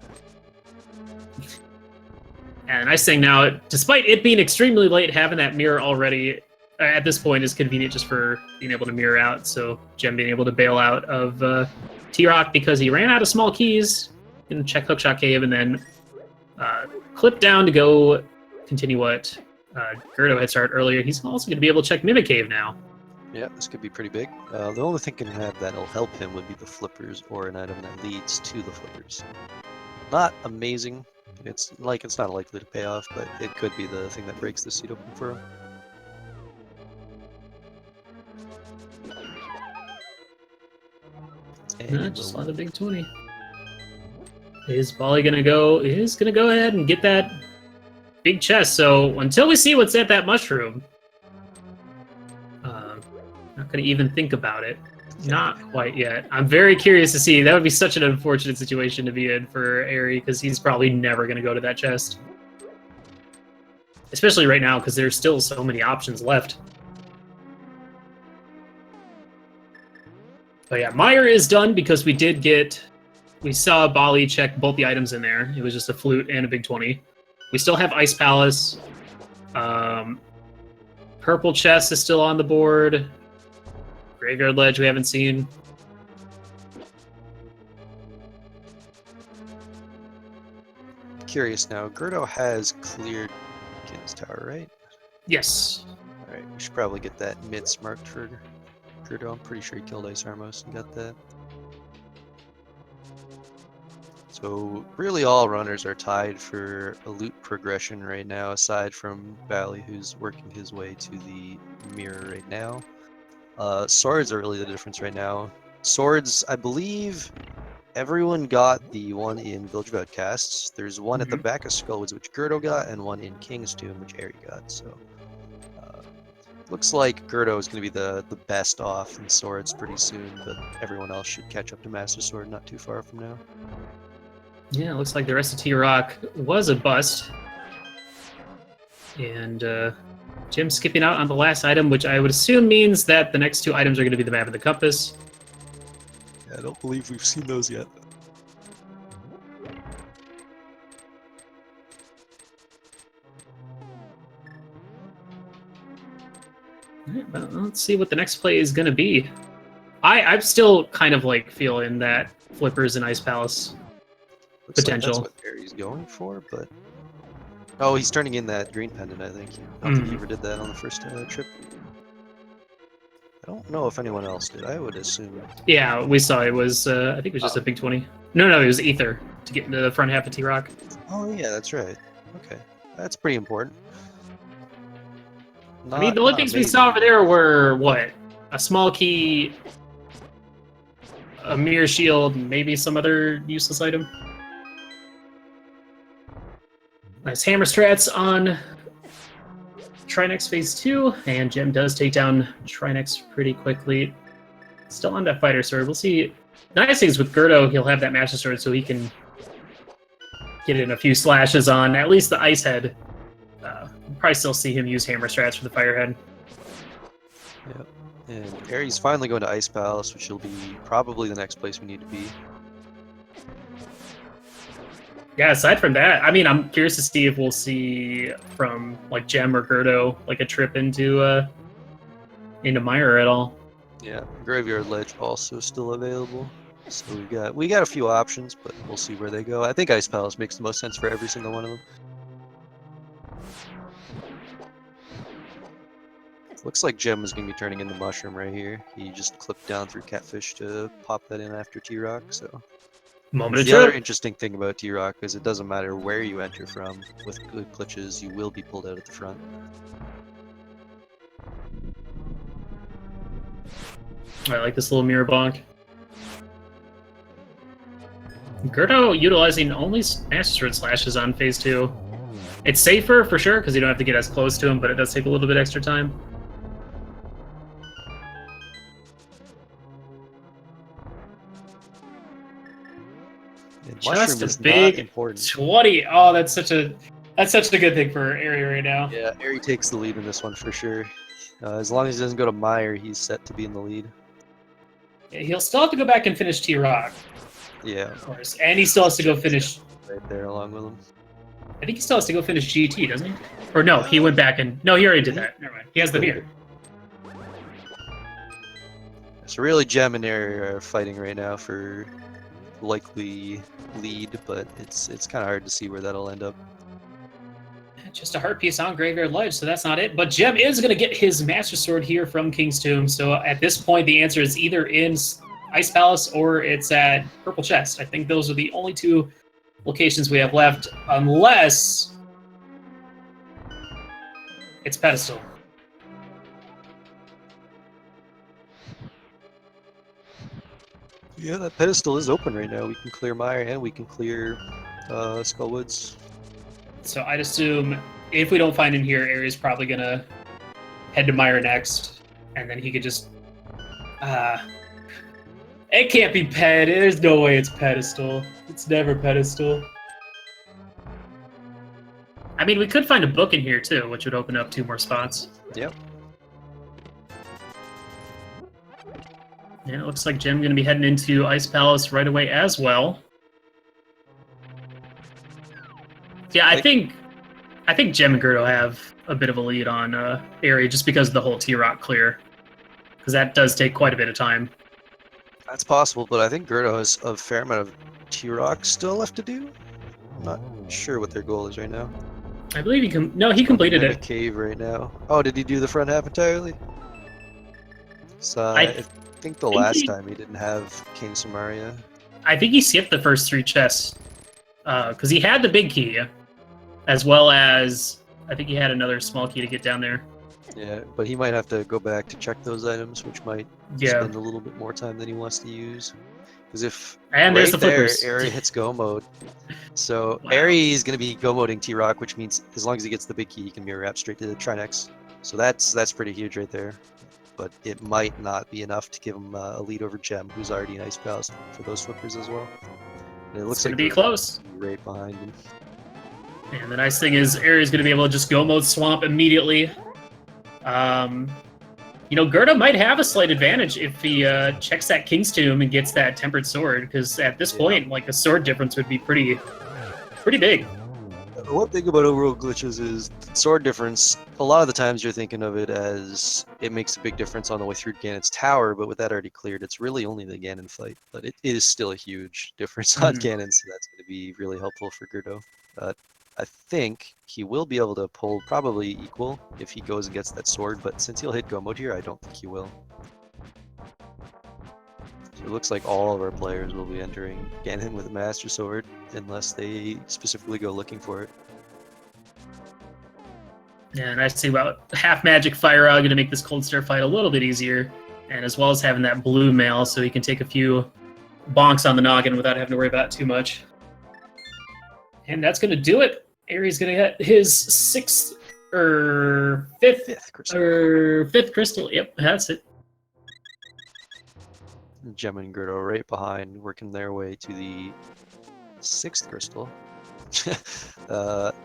And the nice thing now, despite it being extremely late, having that mirror already at this point is convenient just for being able to mirror out. So Jem being able to bail out of T-Rock because he ran out of small keys in the check Hookshot Cave, and then clip down to go continue what Gerdo had started earlier. He's also going to be able to check Mimic Cave now. Yeah, this could be pretty big. The only thing can have that'll help him would be the flippers or an item that leads to the flippers. Not amazing. It's not likely to pay off, but it could be the thing that breaks the seat open for him. And Just on the big 20. Is Bali gonna go? Is gonna go ahead and get that big chest. So until we see what's at that mushroom, not gonna even think about it. Not quite yet. I'm very curious to see. That would be such an unfortunate situation to be in for Ari, because he's probably never gonna go to that chest, especially right now because there's still so many options left. But yeah, Meyer is done because we saw Bali check both the items in there. It was just a flute and a big 20. We still have Ice Palace. Purple chest is still on the board. Graveyard Ledge we haven't seen. Curious now, Gerdo has cleared Kin's Tower, right? Yes. Alright, we should probably get that mitts marked for Gerdo. I'm pretty sure he killed Ice Armos and got that. So really all runners are tied for a loot progression right now, aside from Valley, who's working his way to the mirror right now. Swords are really the difference right now. Swords, I believe everyone got the one in Village of Outcasts. There's one at the back of Skullwoods, which Gerdo got, and one in King's Tomb, which Aerie got. So looks like Gerdo is going to be the best off in swords pretty soon, but everyone else should catch up to Master Sword not too far from now. Yeah, it looks like the rest of T-Rock was a bust. And Jim skipping out on the last item, which I would assume means that the next two items are going to be the map and the compass. Yeah, I don't believe we've seen those yet. Alright, well, let's see what the next play is going to be. I'm still kind of like feeling that Flippers and Ice Palace Looks potential. like that's what Aerie's going for, but... Oh, he's turning in that green pendant, I think. I don't think he ever did that on the first trip. I don't know if anyone else did. I would assume. Yeah, we saw it was, I think it was just a big 20. No, it was Ether to get into the front half of T-Rock. Oh, yeah, that's right. Okay. That's pretty important. I mean, the only things we saw over there were, what? A small key, a mirror shield, maybe some other useless item. Nice hammer strats on Trinex Phase 2, and Gem does take down Trinex pretty quickly. Still on that fighter sword. We'll see. The nice thing is with Gerdo, he'll have that master sword so he can get in a few slashes on at least the ice head. We'll probably still see him use hammer strats for the fire head. Yep. And Aerie's finally going to Ice Palace, which will be probably the next place we need to be. Yeah, aside from that, I mean, I'm curious to see if we'll see from like Gem or Gerdo like a trip into Myra at all. Yeah, Graveyard Ledge also still available. So we got a few options, but we'll see where they go. I think Ice Palace makes the most sense for every single one of them. Looks like Gem is going to be turning into Mushroom right here. He just clipped down through Catfish to pop that in after T-Rock, so... Moment of The other truth. interesting thing about T-Rock is it doesn't matter where you enter from. With good glitches, you will be pulled out at the front. I like this little mirror bonk. Gerdo utilizing only Master Sword slashes on Phase 2. It's safer for sure because you don't have to get as close to him, but it does take a little bit extra time. And Just Mushroom a is big not important. 20. Oh, that's such a good thing for Aerie right now. Yeah, Aerie takes the lead in this one for sure. As long as he doesn't go to Meyer, he's set to be in the lead. Yeah, he'll still have to go back and finish T-Rock, Yeah, of course, and he still has to go finish. right there along with him. I think he still has to go finish GT, doesn't he? Or no, he went back and no, he already did that. Never mind. He has the mirror. So really, Gem and Aerie are fighting right now for likely lead, but it's kind of hard to see where that'll end up. Just a heart piece on Graveyard Ledge, so that's not it. But Gem is going to get his Master Sword here from King's Tomb. So at this point, the answer is either in Ice Palace or it's at Purple Chest. I think those are the only two locations we have left, unless it's Pedestal. Yeah, that pedestal is open right now. We can clear Meyer and we can clear Skullwoods. So I'd assume if we don't find him here, Aerie's probably going to head to Myra next, and then he could just... it can't be Ped. There's no way it's Pedestal. It's never Pedestal. I mean, we could find a book in here, too, which would open up 2 more spots. Yep. Yeah, it looks like Jim going to be heading into Ice Palace right away as well. Yeah, I think Gem and Gerdo have a bit of a lead on Aerie just because of the whole T-Rock clear. Because that does take quite a bit of time. That's possible, but I think Gerdo has a fair amount of T-Rock still left to do. I'm not sure what their goal is right now. I believe he he completed in a it. cave right now. Oh, did he do the front half entirely? So I think the last time he didn't have King Samaria. I think he skipped the first 3 chests because he had the big key, as well as I think he had another small key to get down there. Yeah, but he might have to go back to check those items, which might spend a little bit more time than he wants to use. Because if there's the flippers. Airy hits go mode. So Wow. Airy is going to be go moding T-Rock, which means as long as he gets the big key, he can mirror wrap straight to the Trinex. So that's pretty huge right there. But it might not be enough to give him a lead over Gem, who's already an Ice Palace for those flippers as well. And it looks like be close. Right behind him. And the nice thing is Airy's going to be able to just go mode Swamp immediately. You know, Gerda might have a slight advantage if he checks that King's Tomb and gets that Tempered Sword, because at this point, like, the sword difference would be pretty big. One thing about overworld glitches is sword difference. A lot of the times you're thinking of it as it makes a big difference on the way through Ganon's tower, but with that already cleared, it's really only the Ganon fight. But it is still a huge difference on Ganon, so that's going to be really helpful for Gerdo. I think he will be able to pull probably equal if he goes and gets that sword, but since he'll hit go mode here, I don't think he will. So it looks like all of our players will be entering Ganon with a Master Sword, unless they specifically go looking for it. Yeah, and I see about half magic Fire Rug to make this Cold Star fight a little bit easier, and as well as having that blue mail so he can take a few bonks on the noggin without having to worry about it too much. And that's going to do it. Airy's going to get his fifth crystal. Yep, that's it. Gem and Gerdo right behind, working their way to the 6th crystal.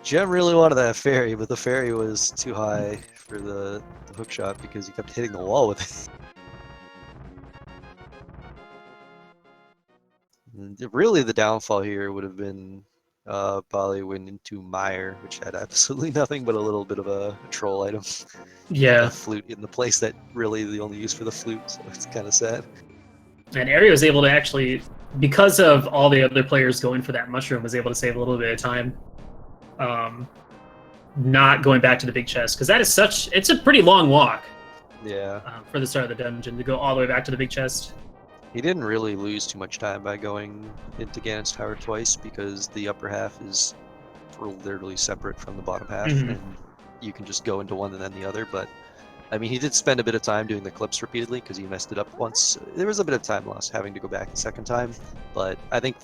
Gem really wanted that fairy, but the fairy was too high for the hook shot because he kept hitting the wall with it. And really, the downfall here would have been Bali went into Mire, which had absolutely nothing but a little bit of a troll item. Yeah. A flute in the place that really the only use for the flute, so it's kind of sad. And Airy was able to actually, because of all the other players going for that mushroom, was able to save a little bit of time. Not going back to the big chest, because that is it's a pretty long walk. Yeah. For the start of the dungeon, to go all the way back to the big chest. He didn't really lose too much time by going into Ganon's tower twice, because the upper half is literally separate from the bottom half, and you can just go into one and then the other. But I mean, he did spend a bit of time doing the clips repeatedly because he messed it up once. There was a bit of time lost having to go back the second time, but I think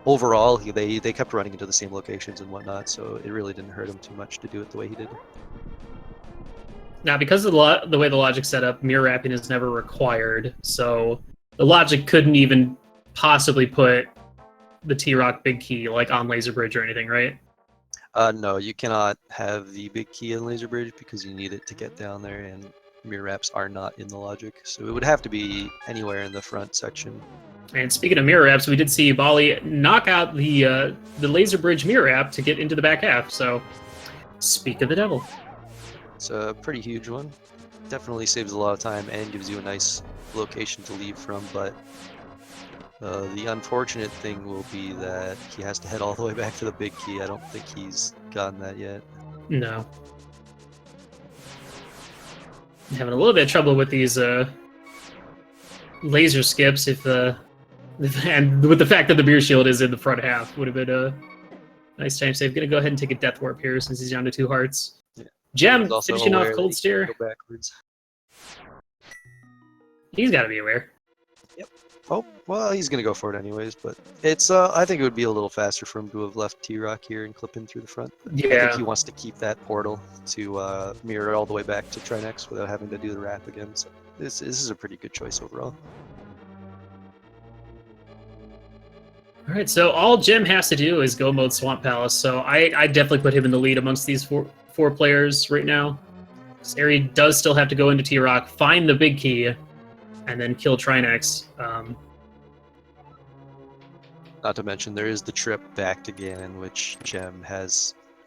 overall they kept running into the same locations and whatnot, so it really didn't hurt him too much to do it the way he did. Now, because of the way the logic's set up, mirror wrapping is never required, so the logic couldn't even possibly put the T-Rock big key like on Laser Bridge or anything, right? No, you cannot have the big key in Laser Bridge because you need it to get down there, and mirror wraps are not in the logic, so it would have to be anywhere in the front section. And speaking of mirror wraps, we did see Bali knock out the Laser Bridge mirror wrap to get into the back half, so speak of the devil. It's a pretty huge one. Definitely saves a lot of time and gives you a nice location to leave from, but the unfortunate thing will be that he has to head all the way back to the big key. I don't think he's gotten that yet. No. I'm having a little bit of trouble with these laser skips and with the fact that the beer shield is in the front half would have been a nice time save. Gonna go ahead and take a death warp here since he's down to 2 hearts. Yeah. Gem finishing off Cold Steer. Go backwards. He's got to be aware. Yep. Oh, well, he's going to go for it anyways, but it's I think it would be a little faster for him to have left T-Rock here and clip in through the front. Yeah. I think he wants to keep that portal to mirror all the way back to Trinex without having to do the wrap again, so this is a pretty good choice overall. All right, so all Jim has to do is go mode Swamp Palace, so I definitely put him in the lead amongst these four players right now. Airy does still have to go into T-Rock, find the big key, and then kill Trinex. Not to mention, there is the trip back to Ganon, which Gem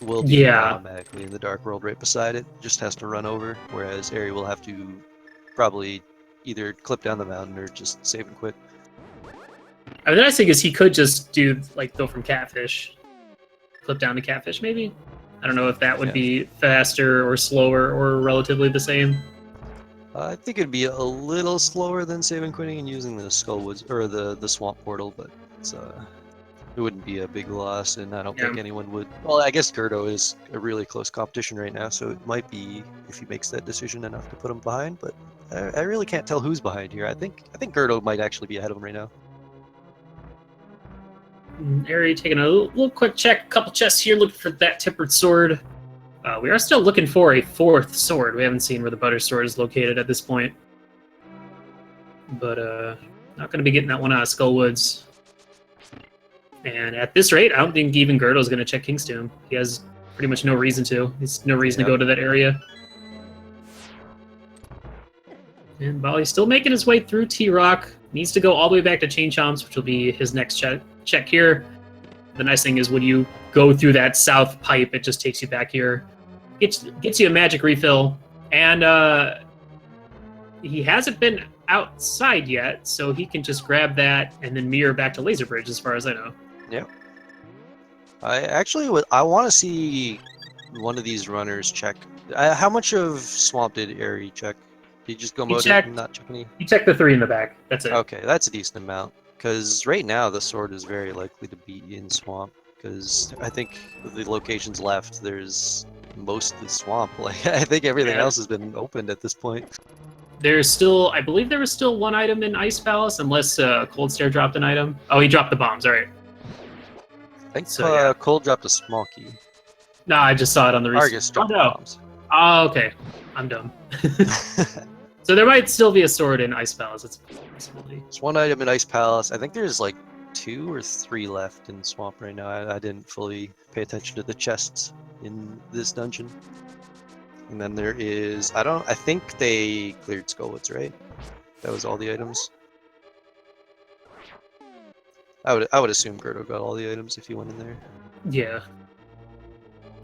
will be automatically in the Dark World right beside it. Just has to run over, whereas Airy will have to probably either clip down the mountain or just save and quit. I mean, the nice thing is he could just go from Catfish, clip down to Catfish maybe. I don't know if that would Yeah. be faster or slower or relatively the same. I think it'd be a little slower than saving quitting and using the Skullwoods or the Swamp Portal, but it wouldn't be a big loss, and I don't think Yeah. anyone would. Well, I guess Gerdo is a really close competition right now, so it might be if he makes that decision enough to put him behind. But I really can't tell who's behind here. I think Gerdo might actually be ahead of him right now. Ari taking a little quick check. A couple chests here looking for that tempered sword. We are still looking for a fourth sword. We haven't seen where the butter sword is located at this point. But not going to be getting that one out of Skullwoods. And at this rate, I don't think even Gerdo's going to check King's Tomb. He has pretty much no reason to. There's no reason to go to that area. And Bali's still making his way through T-Rock. Needs to go all the way back to Chain Chomps, which will be his next check here. The nice thing is when you go through that south pipe, it just takes you back here. Gets you a magic refill. And he hasn't been outside yet, so he can just grab that and then mirror back to Laser Bridge, as far as I know. Yep. I want to see one of these runners check. How much of Swamp did Ari check? Did he just go mode it and not check any? You check the 3 in the back. That's it. Okay, that's a decent amount. Because right now the sword is very likely to be in Swamp. Because I think the locations left, there's mostly Swamp. Like I think everything else has been opened at this point. There's still, I believe there was still one item in Ice Palace, unless Cold Stare dropped an item. Oh, he dropped the bombs. All right. I think Cole dropped a small key. No, I just saw it on the Argus dropped bombs. Oh, okay. I'm dumb. So there might still be a sword in Ice Palace. It's possibility. There's one item in Ice Palace. I think there's like 2 or 3 left in Swamp right now. I didn't fully pay attention to the chests in this dungeon. And then there is, I think they cleared Skullwoods, right? That was all the items. I would assume Gerdo got all the items if he went in there. Yeah.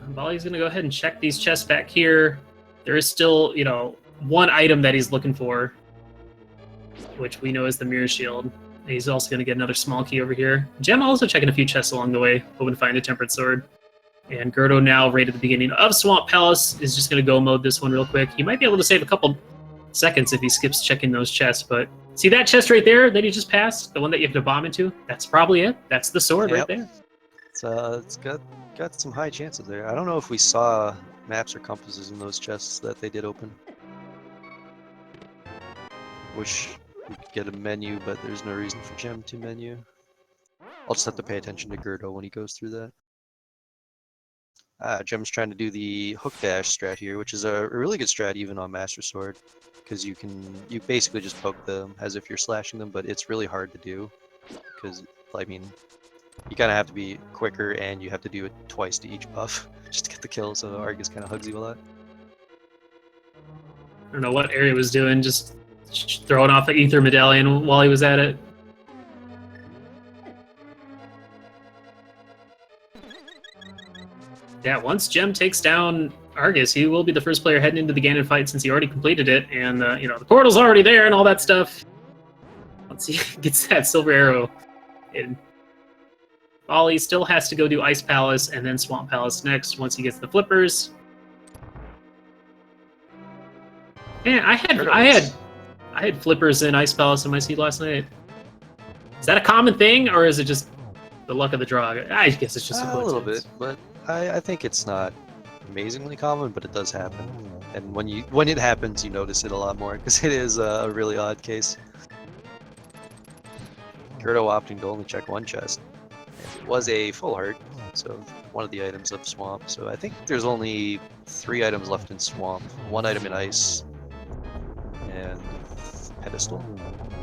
Bali's gonna go ahead and check these chests back here. There is still, one item that he's looking for, which we know is the Mirror Shield. And he's also gonna get another small key over here. Gem also checking a few chests along the way, hoping to find a Tempered Sword. And Gerdo now, right at the beginning of Swamp Palace, is just going to go mode this one real quick. He might be able to save a couple seconds if he skips checking those chests, but see that chest right there that he just passed? The one that you have to bomb into? That's probably it. That's the sword right there. It's got some high chances there. I don't know if we saw maps or compasses in those chests that they did open. Wish we could get a menu, but there's no reason for Gem to menu. I'll just have to pay attention to Gerdo when he goes through that. Gem's trying to do the hook dash strat here, which is a really good strat even on Master Sword, because you basically just poke them as if you're slashing them, but it's really hard to do, because, I mean, you kind of have to be quicker and you have to do it twice to each buff just to get the kill, so Argus kind of hugs you a lot. I don't know what Ari was doing, just throwing off the Ether Medallion while he was at it. Yeah, once Gem takes down Argus, he will be the first player heading into the Ganon fight since he already completed it, and the portal's already there and all that stuff. Once he gets that silver arrow in, Bali still has to go do Ice Palace and then Swamp Palace next once he gets the flippers. Man, I had flippers in Ice Palace in my seat last night. Is that a common thing, or is it just the luck of the draw? I guess it's just a little bit, but I think it's not amazingly common, but it does happen. And when it happens, you notice it a lot more, because it is a really odd case. Gerdo opting to only check one chest. It was a full heart, so one of the items of Swamp. So I think there's only 3 items left in Swamp. 1 item in Ice, and Pedestal.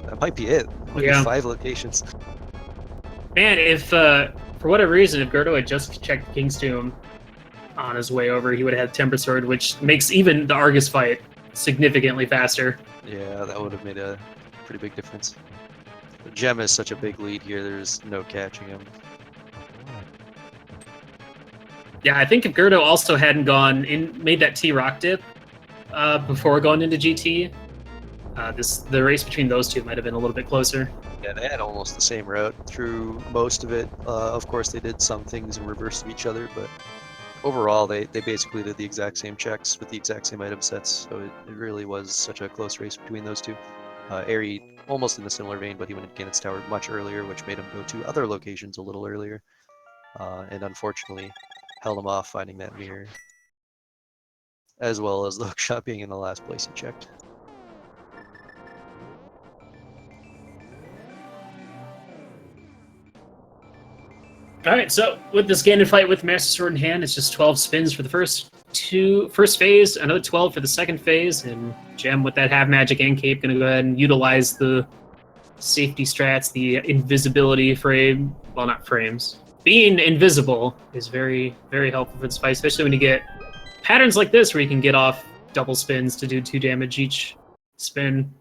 That might be it. Yeah. 5 locations. Man, if for whatever reason, if Gerdo had just checked King's Tomb on his way over, he would have had Tempered Sword, which makes even the Argus fight significantly faster. Yeah, that would have made a pretty big difference. But Gem is such a big lead here, there's no catching him. Yeah, I think if Gerdo also hadn't made that T-Rock dip before going into GT, the race between those two might have been a little bit closer. Yeah, they had almost the same route through most of it. Of course, they did some things in reverse of each other, but overall, they basically did the exact same checks with the exact same item sets, so it really was such a close race between those two. Airy, almost in a similar vein, but he went to Ganon's Tower much earlier, which made him go to other locations a little earlier, and unfortunately held him off finding that mirror, as well as the hookshot being in the last place he checked. Alright, so with this Ganon fight with Master Sword in hand, it's just 12 spins for the first phase, another 12 for the second phase, and Gem with that half magic and cape gonna go ahead and utilize the safety strats, the invisibility frame, well, not frames. Being invisible is very, very helpful for this fight, especially when you get patterns like this where you can get off double spins to do 2 damage each spin.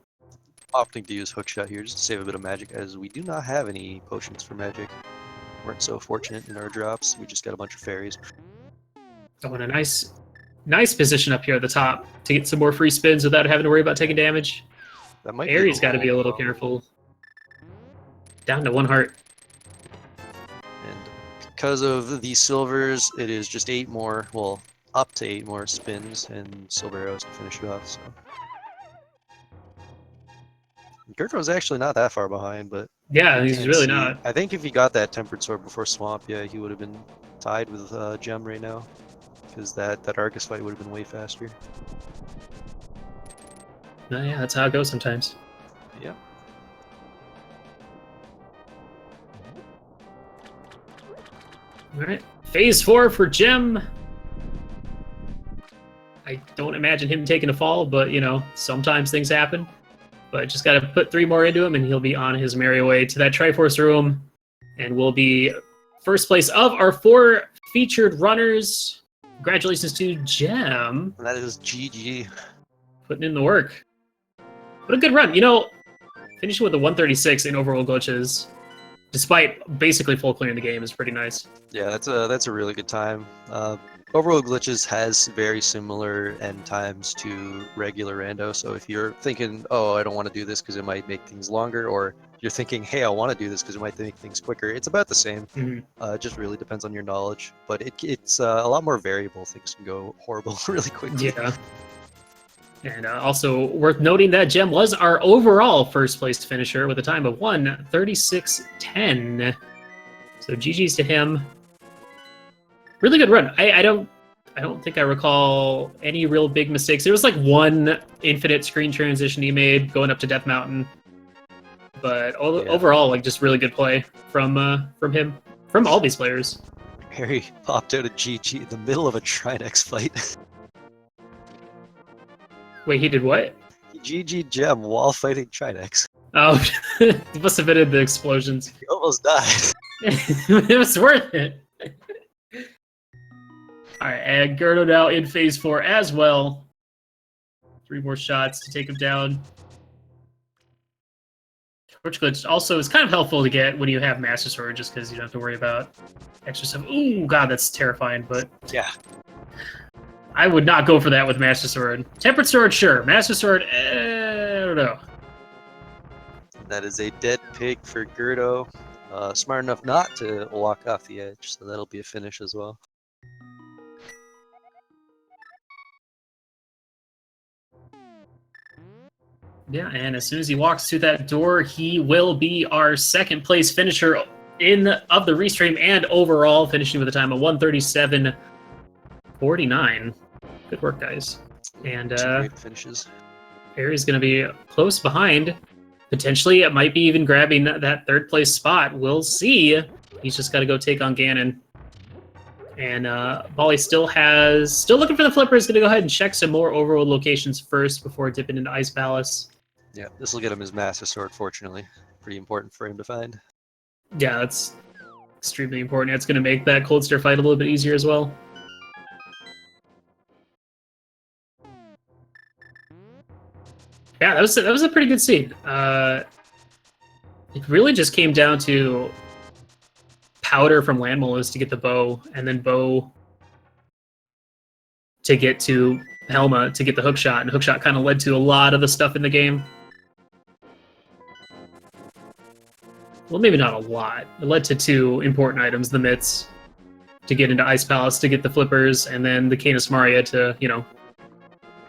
Opting to use hookshot here just to save a bit of magic, as we do not have any potions for magic. Weren't so fortunate in our drops. We just got a bunch of fairies. Oh, and a nice position up here at the top to get some more free spins without having to worry about taking damage. That might Aries be got to be a little careful. Down to 1 heart. And because of the silvers, it is just 8 more, well, up to 8 more spins, and silver arrows to finish it off. So Gertrude's actually not that far behind, but Yeah, you he's can't really see. not. I think if he got that tempered sword before Swamp, yeah, he would have been tied with Gem right now, because that Argus fight would have been way faster. No, yeah, that's how it goes sometimes. Yeah. All right, phase 4 for Gem. I don't imagine him taking a fall, but you know, sometimes things happen. But just got to put 3 more into him, and he'll be on his merry way to that Triforce room, and will be first place of our 4 featured runners. Congratulations to Gem. And that is GG. Putting in the work. What a good run. You know, finishing with a 136 in overworld glitches, despite basically full clearing the game, is pretty nice. Yeah, that's a really good time. Overworld Glitches has very similar end times to regular rando, so if you're thinking, oh, I don't want to do this because it might make things longer, or you're thinking, hey, I want to do this because it might make things quicker, it's about the same. It just really depends on your knowledge, but it's a lot more variable. Things can go horrible really quickly. Yeah. And also worth noting that Gem was our overall first place finisher with a time of 1:36.10. So GG's to him. Really good run. I don't think I recall any real big mistakes. There was like 1 infinite screen transition he made going up to Death Mountain, but overall, like, just really good play from him, from all these players. Harry popped out a GG in the middle of a Trinex fight. Wait, he did what? He GG Gem while fighting Trinex. Oh, he must have been in the explosions. He almost died. It was worth it. All right, and Gerdo now in phase 4 as well. 3 more shots to take him down. Torch Glitch also is kind of helpful to get when you have Master Sword, just because you don't have to worry about extra stuff. Ooh, God, that's terrifying, but Yeah. I would not go for that with Master Sword. Tempered Sword, sure. Master Sword, I don't know. That is a dead pig for Gerdo. Smart enough not to walk off the edge, so that'll be a finish as well. Yeah, and as soon as he walks through that door, he will be our second place finisher of the restream and overall, finishing with a time of 1:37.49. Good work, guys. And 2 great finishes. Aries going to be close behind. Potentially, it might be even grabbing that 3rd place spot. We'll see. He's just got to go take on Ganon. And Bolly still looking for the flipper. He's going to go ahead and check some more overworld locations first before dipping into Ice Palace. Yeah, this will get him his Master Sword, fortunately. Pretty important for him to find. Yeah, that's extremely important. It's going to make that Cold Stare fight a little bit easier as well. Yeah, that was a pretty good scene. It really just came down to Powder from Landmolus to get the bow, and then Bow to get to Helma to get the hookshot, and hookshot kind of led to a lot of the stuff in the game. Well, maybe not a lot. It led to 2 important items, the mitts to get into Ice Palace to get the flippers, and then the Canis Maria to, you know,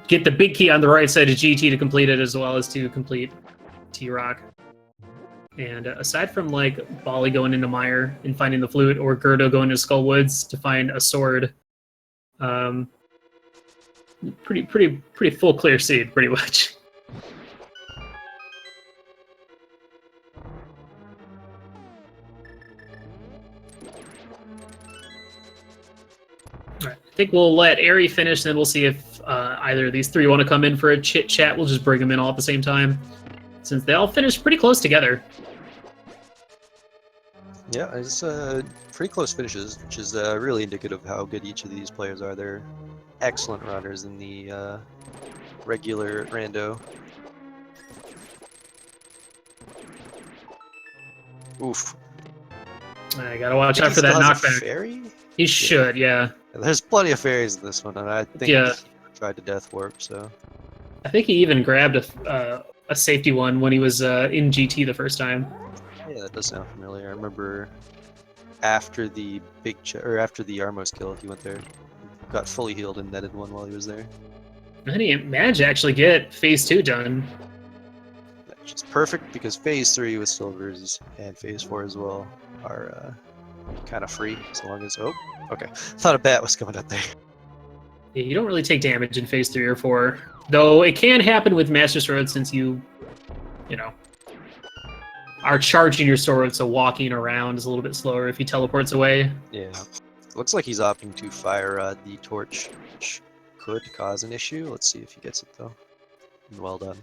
get the big key on the right side of GT to complete it, as well as to complete T-Rock. And aside from like Bali going into Mire and finding the flute, or Gerdo going to Skull Woods to find a sword, pretty full clear seed, pretty much. All right, I think we'll let Ari finish, then we'll see if either of these three want to come in for a chit chat. We'll just bring them in all at the same time, since they all finished pretty close together. Yeah, it's pretty close finishes, which is really indicative of how good each of these players are. They're excellent runners in the regular rando. Oof. I gotta watch out for that knockback. Fairy? He should, yeah. There's plenty of fairies in this one, and I think he tried to death warp, so. I think he even grabbed a safety one when he was in GT the first time. Yeah, that does sound familiar. I remember after the after the Armos kill, he went there, got fully healed and netted one while he was there. And then he managed to actually get Phase 2 done. Which is perfect because Phase 3 with Silvers and Phase 4 as well are kind of free, as long as... Oh, okay. Thought a bat was coming up there. Yeah, you don't really take damage in Phase 3 or 4, though it can happen with Master Sword since you know, are charging your sword, so walking around is a little bit slower if he teleports away. Yeah. Looks like he's opting to fire the torch, which could cause an issue. Let's see if he gets it, though. Well done.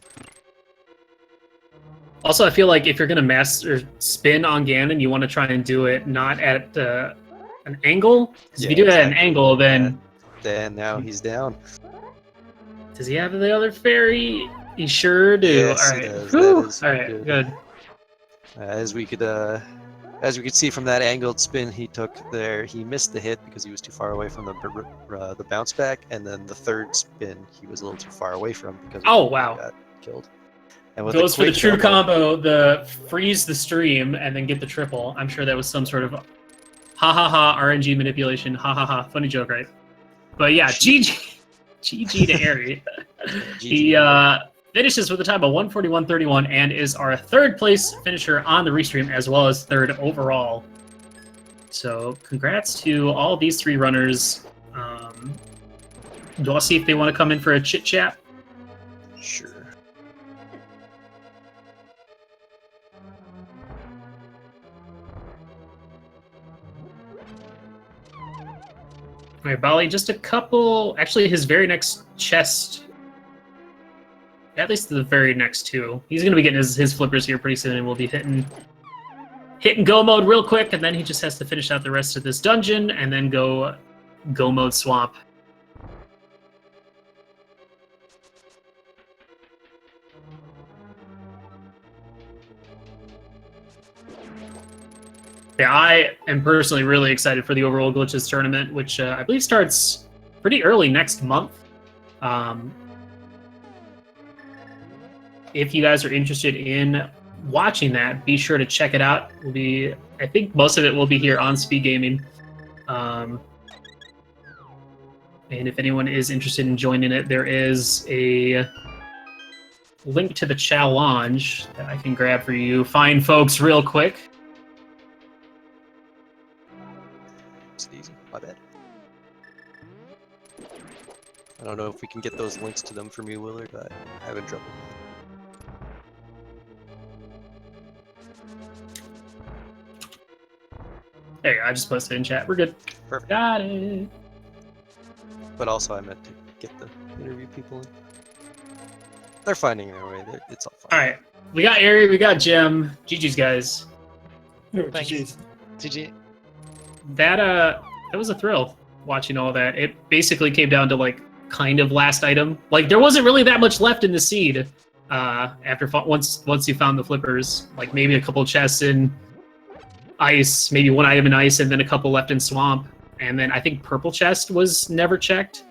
Also, I feel like if you're going to master spin on Ganon, you want to try and do it not at an angle. Because if you do it at an angle, then... Then now he's down. Does he have the other fairy? He sure do. Yes, all right. he does. All right, good. As we could see from that angled spin he took there, he missed the hit because he was too far away from the bounce back, and then the third spin he was a little too far away from because he got killed. And with goes for the true combo, the freeze the stream and then get the triple. I'm sure that was some sort of ha ha ha RNG manipulation. Ha ha ha. Funny joke, right? But yeah, GG to Ari. He finishes with a time of 141.31 and is our third place finisher on the restream, as well as third overall. So congrats to all these three runners. Do I see if they want to come in for a chit chat? Sure. All right, Bali, just a couple... Actually, his very next chest... At least the very next two. He's going to be getting his flippers here pretty soon, and we'll be hitting go mode real quick, and then he just has to finish out the rest of this dungeon, and then go mode swamp. Yeah, I am personally really excited for the Overworld Glitches tournament, which I believe starts pretty early next month. If you guys are interested in watching that, be sure to check it out. I think most of it will be here on Speed Gaming. And if anyone is interested in joining it, there is a link to the challenge that I can grab for you. Fine folks real quick. It's easy. My bad. I don't know if we can get those links to them from you, Willard. I'm having trouble. There you go. I just posted it in chat. We're good. Perfect. Got it. But also, I meant to get the interview people in. They're finding their way. It's all fine. All right. We got Ari. We got Jim. GG's, guys. GG's. GG. That was a thrill watching all that. It basically came down to like kind of last item. Like there wasn't really that much left in the seed. Once you found the flippers, like maybe a couple chests in ice, maybe one item in ice, and then a couple left in swamp. And then I think purple chest was never checked.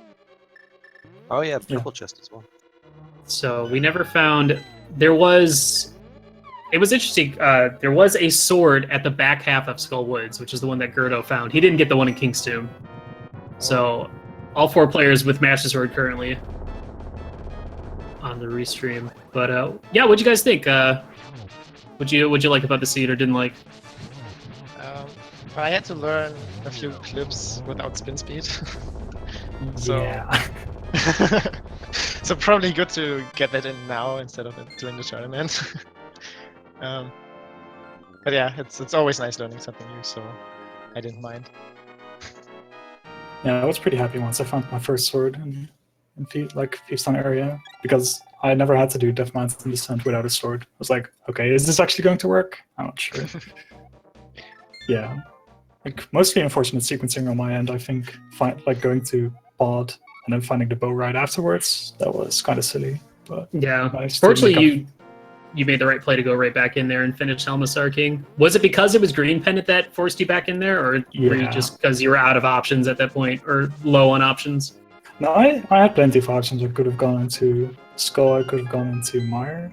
Oh yeah, purple chest as well. So we never found. There was it was interesting. There was a sword at the back half of Skull Woods, which is the one that Gerdo found. He didn't get the one in King's Tomb. So, all 4 players with Master Sword currently on the restream. But yeah, what'd you guys think? What'd you like about the scene or didn't like? I had to learn a few clips without spin speed. So, Yeah. so probably good to get that in now instead of during the tournament. But yeah, it's always nice learning something new, so I didn't mind. Yeah, I was pretty happy once I found my first sword in Feasttown area, because I never had to do Death Mountain Descent without a sword. I was like, okay, is this actually going to work? I'm not sure. Yeah. Like, mostly unfortunate sequencing on my end, I think. Like going to Pod and then finding the bow right afterwards, that was kind of silly. But Yeah. nice to Fortunately, make you made the right play to go right back in there and finish Helmassar King. Was it because it was Green Pendant that forced you back in there, or were you Yeah. just because you were out of options at that point, or low on options? No, I had plenty of options. I could have gone into Skull, I could have gone into Mire,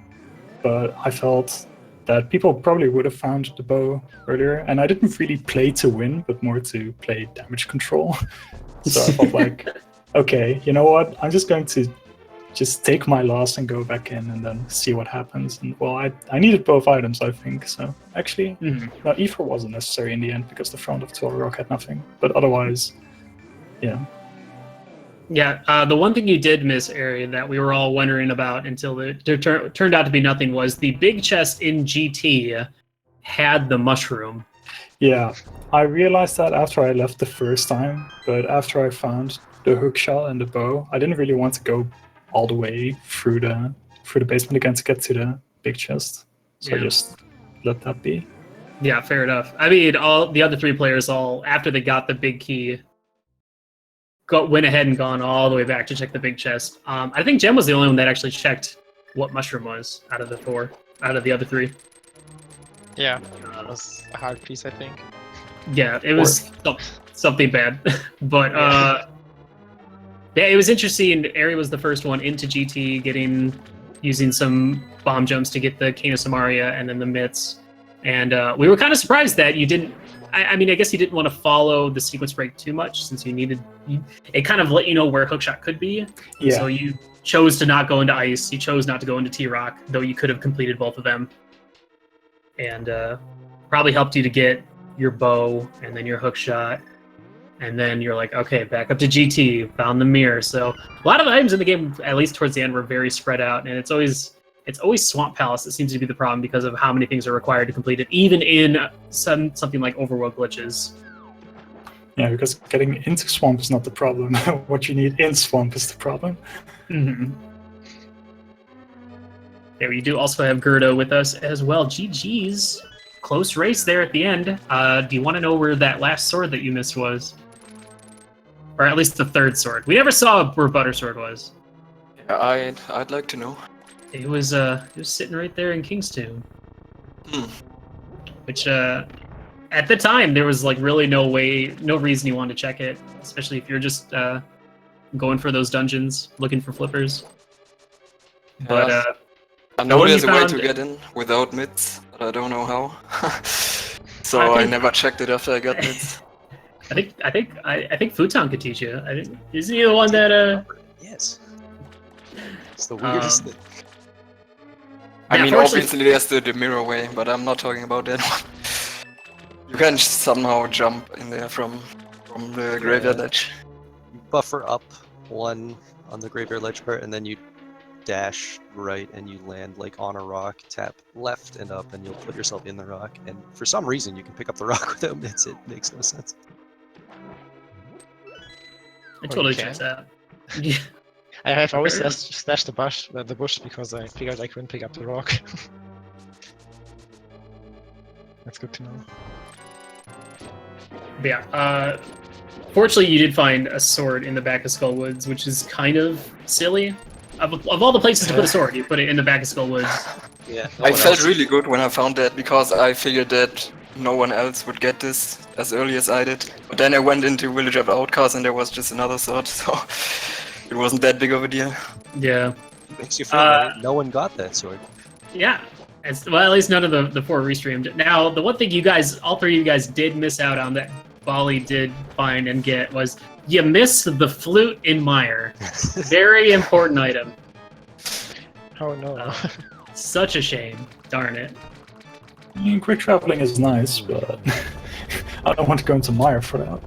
but I felt that people probably would have found the bow earlier, and I didn't really play to win, but more to play damage control. So I felt like, okay, you know what? I'm just going to just take my loss and go back in and then see what happens. And well, I needed both items, I think. So actually, no, E4 wasn't necessary in the end because the front of 12 Rock had nothing. But otherwise, yeah. Yeah, the one thing you did miss, Arian, that we were all wondering about until it turned out to be nothing was the big chest in GT had the mushroom. Yeah, I realized that after I left the first time, but after I found the hookshot and the bow, I didn't really want to go all the way through the basement again to get to the big chest. So I just let that be. Yeah, fair enough. I mean, all the other 3 players, after they got the big key, went ahead and gone all the way back to check the big chest. I think Jem was the only one that actually checked what mushroom was out of the other 3. Yeah, that was a hard piece, I think. Yeah, it was something bad. But yeah, it was interesting. Ari was the first one into GT, using some bomb jumps to get the Cane of Samaria and then the mitts. And we were kind of surprised that you didn't. I mean, I guess you didn't want to follow the sequence break too much since it kind of let you know where hookshot could be. Yeah. So you chose to not go into ice. You chose not to go into T-Rock, though you could have completed both of them. And probably helped you to get your bow and then your hookshot. And then you're like, okay, back up to GT, found the mirror. So a lot of the items in the game, at least towards the end, were very spread out. And it's always Swamp Palace that seems to be the problem because of how many things are required to complete it, even in something like Overworld glitches. Yeah, because getting into Swamp is not the problem. What you need in Swamp is the problem. Mm-hmm. Yeah, we do also have Gerdo with us as well. GG's. Close race there at the end. Do you want to know where that last sword that you missed was? Or at least the third sword. We never saw where Buttersword was. Yeah, I'd like to know. It was sitting right there in King's Tomb. Which at the time there was like really no reason you wanted to check it, especially if you're just going for those dungeons, looking for flippers. But I know one there's you a way found- to get in without mids, but I don't know how. So I never checked it after I got mids. I think Futon could teach you. Isn't he the one that Yes. It's the weirdest thing. I Yeah, mean, fortunately- obviously there's the mirror way, but I'm not talking about that one. You can somehow jump in there from the graveyard ledge. You buffer up 1 on the graveyard ledge part, and then you dash right and you land like on a rock, tap left and up, and you'll put yourself in the rock. And for some reason, you can pick up the rock without mids. It makes no sense. it totally Okay. checks out. Yeah. I have always stashed the bush because I figured I couldn't pick up the rock. That's good to know. But yeah, fortunately, you did find a sword in the back of Skull Woods, which is kind of silly. Of all the places to put a sword, you put it in the back of Skull Woods. Yeah. I felt really good when I found that because I figured that no one else would get this as early as I did. But then I went into Village of Outcasts and there was just another sword, so it wasn't that big of a deal. Yeah. Makes you feel better. No one got that sword. Yeah. Well, at least none of the 4 restreamed. Now, the one thing you guys, all 3 of you guys, did miss out on that Bali did find and get was you missed the flute in Mire. Very important item. Oh no. Such a shame. Darn it. I mean, quick traveling is nice, but I don't want to go into Mire for that.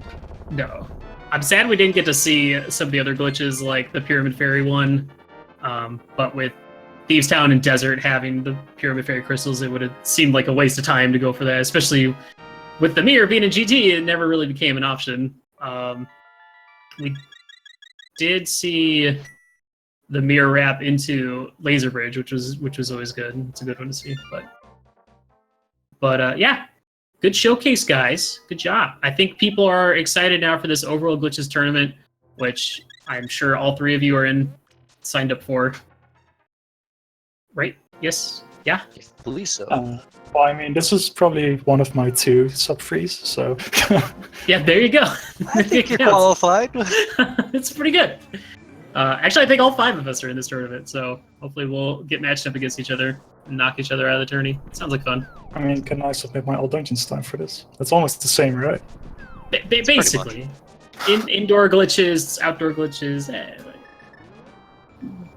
No. I'm sad we didn't get to see some of the other glitches like the Pyramid Fairy one. But with Thieves Town and Desert having the Pyramid Fairy crystals, it would have seemed like a waste of time to go for that, especially with the mirror being in GT, it never really became an option. We did see the mirror wrap into Laser Bridge, which was always good. It's a good one to see. But yeah, good showcase, guys. Good job. I think people are excited now for this Overworld Glitches tournament, which I'm sure all 3 of you are signed up for. Right? Yes? Yeah? I believe so. Well, I mean, this is probably one of my 2 sub-frees, so... Yeah, there you go. I think you're qualified. It's pretty good. Actually, I think all 5 of us are in this tournament, so hopefully we'll get matched up against each other and knock each other out of the tourney. Sounds like fun. I mean, can I submit my All Dungeons time for this? It's almost the same, right? Basically. Indoor glitches, outdoor glitches,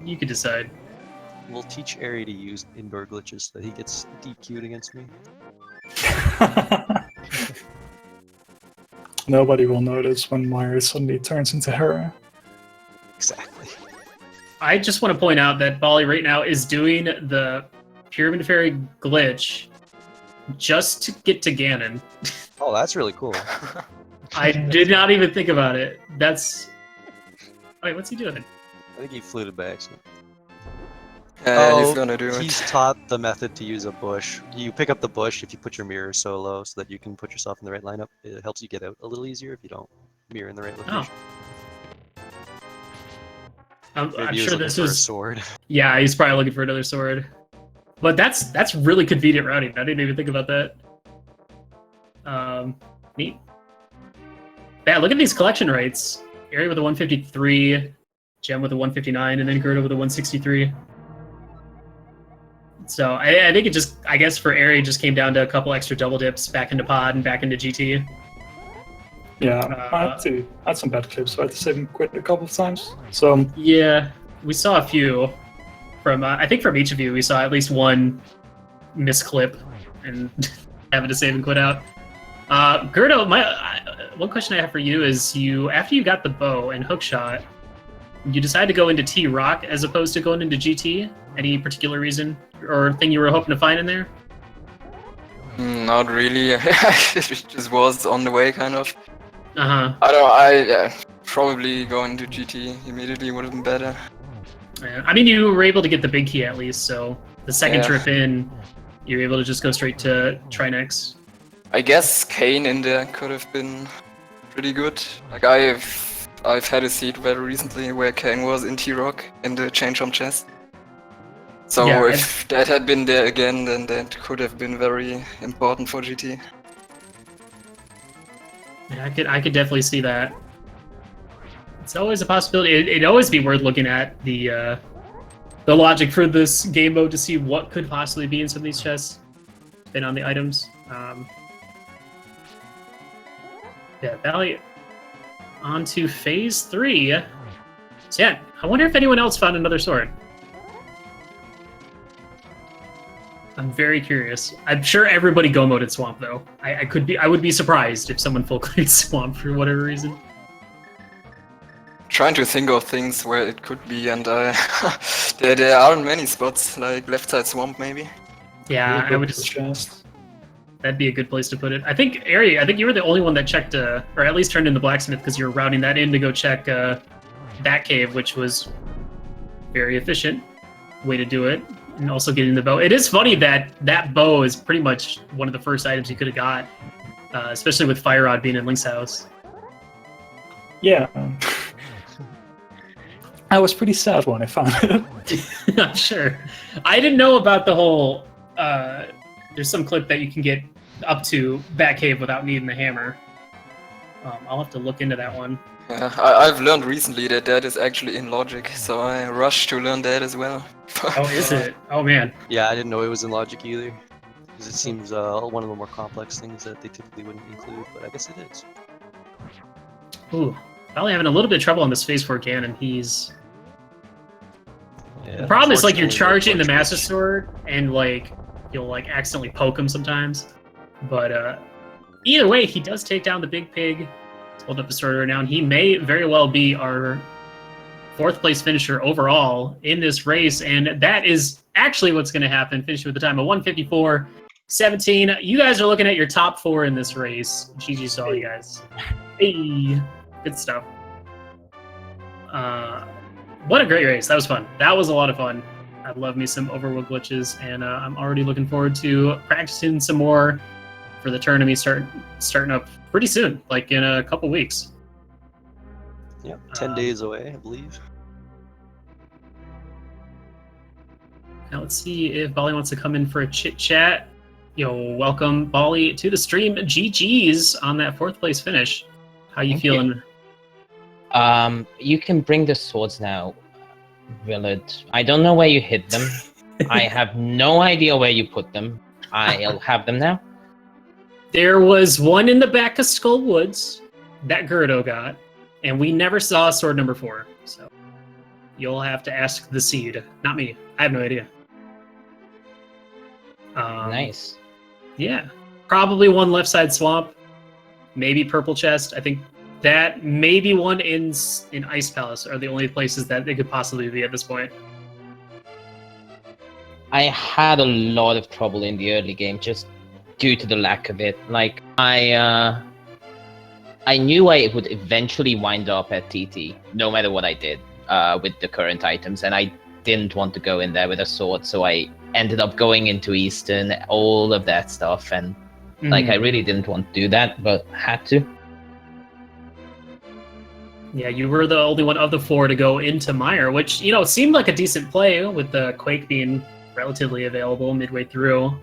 you could decide. We'll teach Ari to use indoor glitches so that he gets DQ'd against me. Nobody will notice when Mire suddenly turns into her. Exactly. I just want to point out that Bali right now is doing the Pyramid Fairy glitch just to get to Ganon. Oh, that's really cool. I did not even think about it. That's... Wait, what's he doing? I think he fluted by accident. He's gonna do it. He's taught the method to use a bush. You pick up the bush if you put your mirror so low so that you can put yourself in the right lineup. It helps you get out a little easier if you don't mirror in the right location. I'm Maybe he was sure looking this for a was... sword. Yeah, he's probably looking for another sword. But that's really convenient routing. I didn't even think about that. Neat. Yeah, look at these collection rates. Area with a 153, Gem with a 159, and then Gerda with a 163. So I think it just, I guess for Ari, it just came down to a couple extra double dips back into pod and back into GT. Yeah, I had some bad clips, so I had to save him quit a couple of times. So Yeah, we saw a few from, I think from each of you, we saw at least one misclip and having to save and quit out. Gerda, one question I have for you is after you got the bow and hookshot, you decided to go into T-Rock as opposed to going into GT? Any particular reason or thing you were hoping to find in there? Not really. It just was on the way, kind of. Uh-huh. I probably going to GT immediately would have been better. Yeah. I mean, you were able to get the big key at least, so the second Yeah. trip in, you were able to just go straight to Trinex. I guess Kane in there could have been pretty good. Like I've had a seat very recently where Kane was in T-Rock in the change on chess. So Yeah, if that had been there again, then that could have been very important for GT. Yeah, I could definitely see that. It's always a possibility. It'd always be worth looking at the logic for this game mode to see what could possibly be in some of these chests, depending on the items. Yeah, Valley on to phase 3. So yeah, I wonder if anyone else found another sword. I'm very curious. I'm sure everybody go moded Swamp though. I would be surprised if someone full cleared Swamp for whatever reason. Trying to think of things where it could be, and there aren't many spots, like left side swamp maybe. Yeah, I would just. That'd be a good place to put it. I think Ari, you were the only one that checked, or at least turned in the blacksmith because you were routing that in to go check that cave, which was very efficient way to do it. And also getting the bow. It is funny that that bow is pretty much one of the first items you could have got, especially with Fire Rod being in Link's house. Yeah. I was pretty sad when I found it. I'm sure. I didn't know about the whole. There's some clip that you can get up to Batcave without needing the hammer. I'll have to look into that one. Yeah, I've learned recently that is actually in logic, so I rushed to learn that as well. Oh, is it? Oh man. Yeah, I didn't know it was in logic either. Because it seems one of the more complex things that they typically wouldn't include, but I guess it is. Ooh, probably having a little bit of trouble on this phase 4 Ganon. He's Yeah, the problem is like you're unfortunately, charging the much Master glitch. Sword and like you'll like accidentally poke him sometimes. But either way, he does take down the big pig. He's holding up the sword right now, and he may very well be our 4th place finisher overall in this race, and that is actually what's going to happen. Finishing with the time of 1:54.17. You guys are looking at your top 4 in this race. GG's to all you guys. Hey, good stuff. What a great race. That was fun. That was a lot of fun. I love me some Overworld glitches, and I'm already looking forward to practicing some more for the tournament starting up pretty soon, like in a couple weeks. Yep, 10 days away, I believe. Now let's see if Bali wants to come in for a chit chat. Yo, welcome Bali to the stream. GG's on that 4th place finish. How you Thank feeling? You can bring the swords now, Willard. I don't know where you hid them. I have no idea where you put them. I'll have them now. There was one in the back of Skull Woods that Gerdo got, and we never saw sword number 4. So you'll have to ask the seed, not me. I have no idea. Nice. Yeah, probably one left side swamp, maybe purple chest. I think that maybe one in Ice Palace are the only places that they could possibly be at this point. I had a lot of trouble in the early game just due to the lack of it. Like I knew I would eventually wind up at TT, no matter what I did with the current items, and I didn't want to go in there with a sword, so I ended up going into Eastern, all of that stuff, and like I really didn't want to do that, but had to. Yeah, you were the only one of the 4 to go into Mire, which, you know, seemed like a decent play with the Quake being relatively available midway through.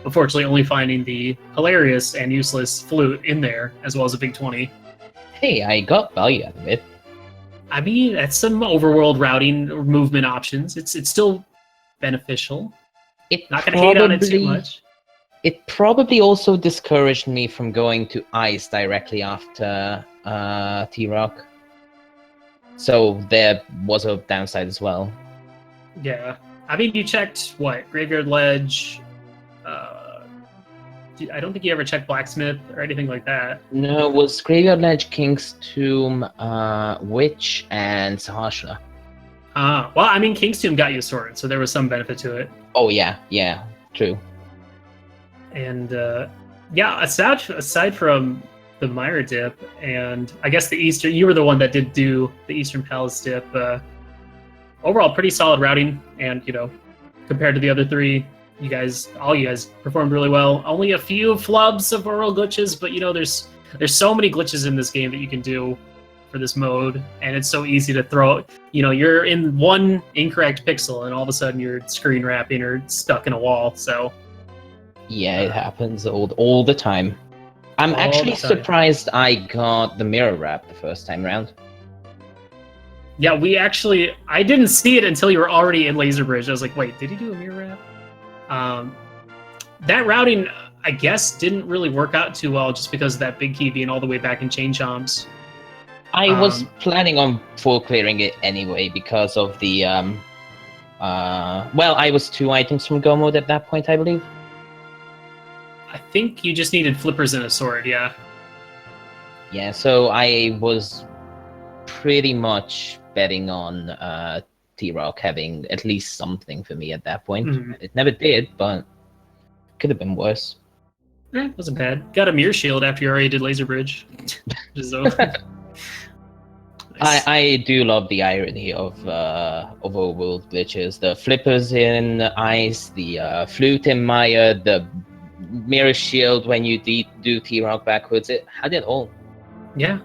Unfortunately, only finding the hilarious and useless flute in there, as well as a big 20. Hey, I got value out of it. I mean, that's some overworld routing or movement options. It's still beneficial. It Not gonna hate on it too much. It probably also discouraged me from going to Ice directly after T-Rock. So there was a downside as well. Yeah. I mean, you checked, what, Graveyard Ledge? I don't think you ever checked Blacksmith or anything like that. No, it was Graveyard Ledge, King's Tomb, Witch, and Sahasra. Well, I mean, King's Tomb got you a sword, so there was some benefit to it. Oh yeah, true. And yeah, aside from the Mire dip, and I guess the Eastern, you were the one that did do the Eastern Palace dip. Overall, pretty solid routing, and you know, compared to the other 3, all you guys performed really well. Only a few flubs of oral glitches, but you know, there's so many glitches in this game that you can do for this mode, and it's so easy to throw. You know, you're in one incorrect pixel, and all of a sudden you're screen wrapping or stuck in a wall. So yeah, it happens all the time. I'm All actually the time. surprised I got the mirror wrap the first time round. yeah, I didn't see it until you were already in Laser Bridge. I was like, wait, did he do a mirror wrap? That routing, I guess, didn't really work out too well just because of that big key being all the way back in Chain Chomps. I was planning on full clearing it anyway because of the well, I was 2 items from go mode at that point, I believe. I think you just needed flippers and a sword, yeah. Yeah, so I was pretty much betting on T-Rock having at least something for me at that point. It never did, but could have been worse. Wasn't bad. Got a mirror shield after you already did Laser Bridge. Nice. I do love the irony of Overworld glitches. The flippers in Ice, the flute in Maya, the mirror shield when you do T-Rock backwards. It had it all. Yeah.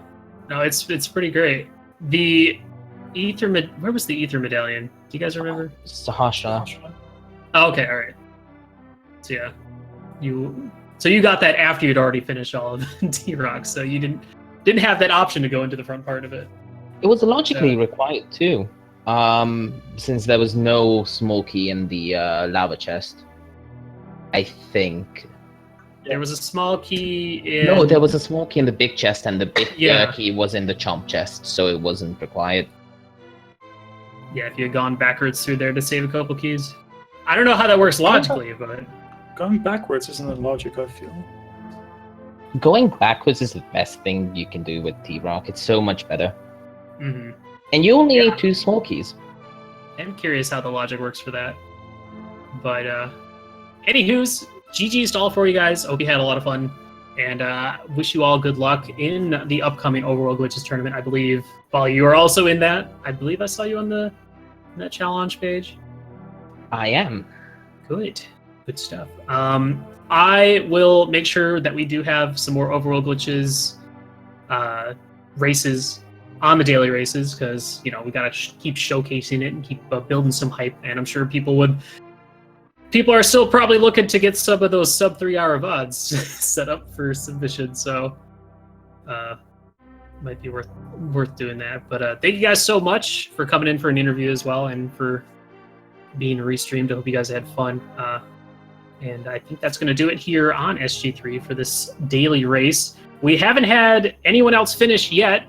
No, it's pretty great. The Ether where was the Ether medallion? Do you guys remember? Sahasra. Oh, okay, alright. So yeah. You got that after you'd already finished all of T-Rock, so you didn't have that option to go into the front part of it. It was logically required too. Since there was no smoky in the lava chest, I think. There was a small key in. No, there was a smoky in the big chest, and the big Yeah. key was in the chomp chest, so it wasn't required. Yeah, if you had gone backwards through there to save a couple keys. I don't know how that works logically, but Going backwards isn't a logic, I feel. Going backwards is the best thing you can do with T-Rock. It's so much better. mhm. And you only need 2 smokies. I'm curious how the logic works for that. But anywho's, GG's to all for you guys. Hope you had a lot of fun. And wish you all good luck in the upcoming Overworld Glitches tournament. I believe, while you are also in that, I believe I saw you on that challenge page. I am. Good stuff. I will make sure that we do have some more Overworld Glitches races on the daily races, because we gotta keep showcasing it and keep building some hype. And I'm sure people are still probably looking to get some of those sub 3 hour VODs set up for submission. So might be worth doing that. But thank you guys so much for coming in for an interview as well, and for being restreamed. I hope you guys had fun. And I think that's going to do it here on SG3 for this daily race. We haven't had anyone else finish yet,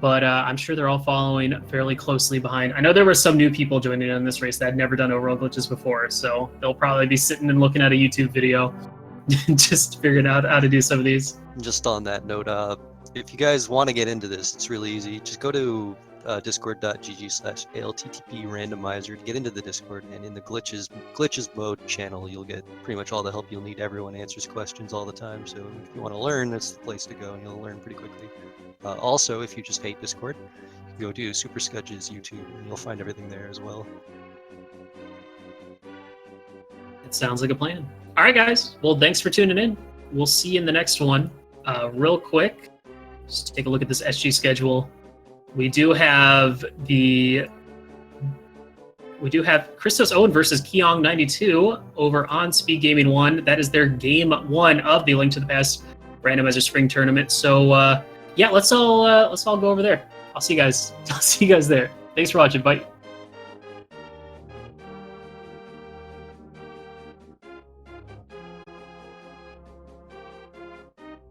but I'm sure they're all following fairly closely behind. I know there were some new people joining in this race that had never done Overworld Glitches before, so they'll probably be sitting and looking at a YouTube video just figuring out how to do some of these. Just on that note, if you guys want to get into this, it's really easy. Just go to discord.gg/ALTTP Randomizer to get into the Discord, and in the glitches mode channel, you'll get pretty much all the help you'll need. Everyone answers questions all the time, so if you want to learn, that's the place to go, and you'll learn pretty quickly. Also, if you just hate Discord, you can go to Super Scudge's YouTube, and you'll find everything there as well. It sounds like a plan. All right, guys. Well, thanks for tuning in. We'll see you in the next one. Real quick, just take a look at this SG schedule. We do have Christos Owen versus Keong92 over on Speed Gaming 1. That is their game 1 of the Link to the Past Randomizer Spring Tournament. So yeah, let's all go over there. I'll see you guys there. Thanks for watching. Bye.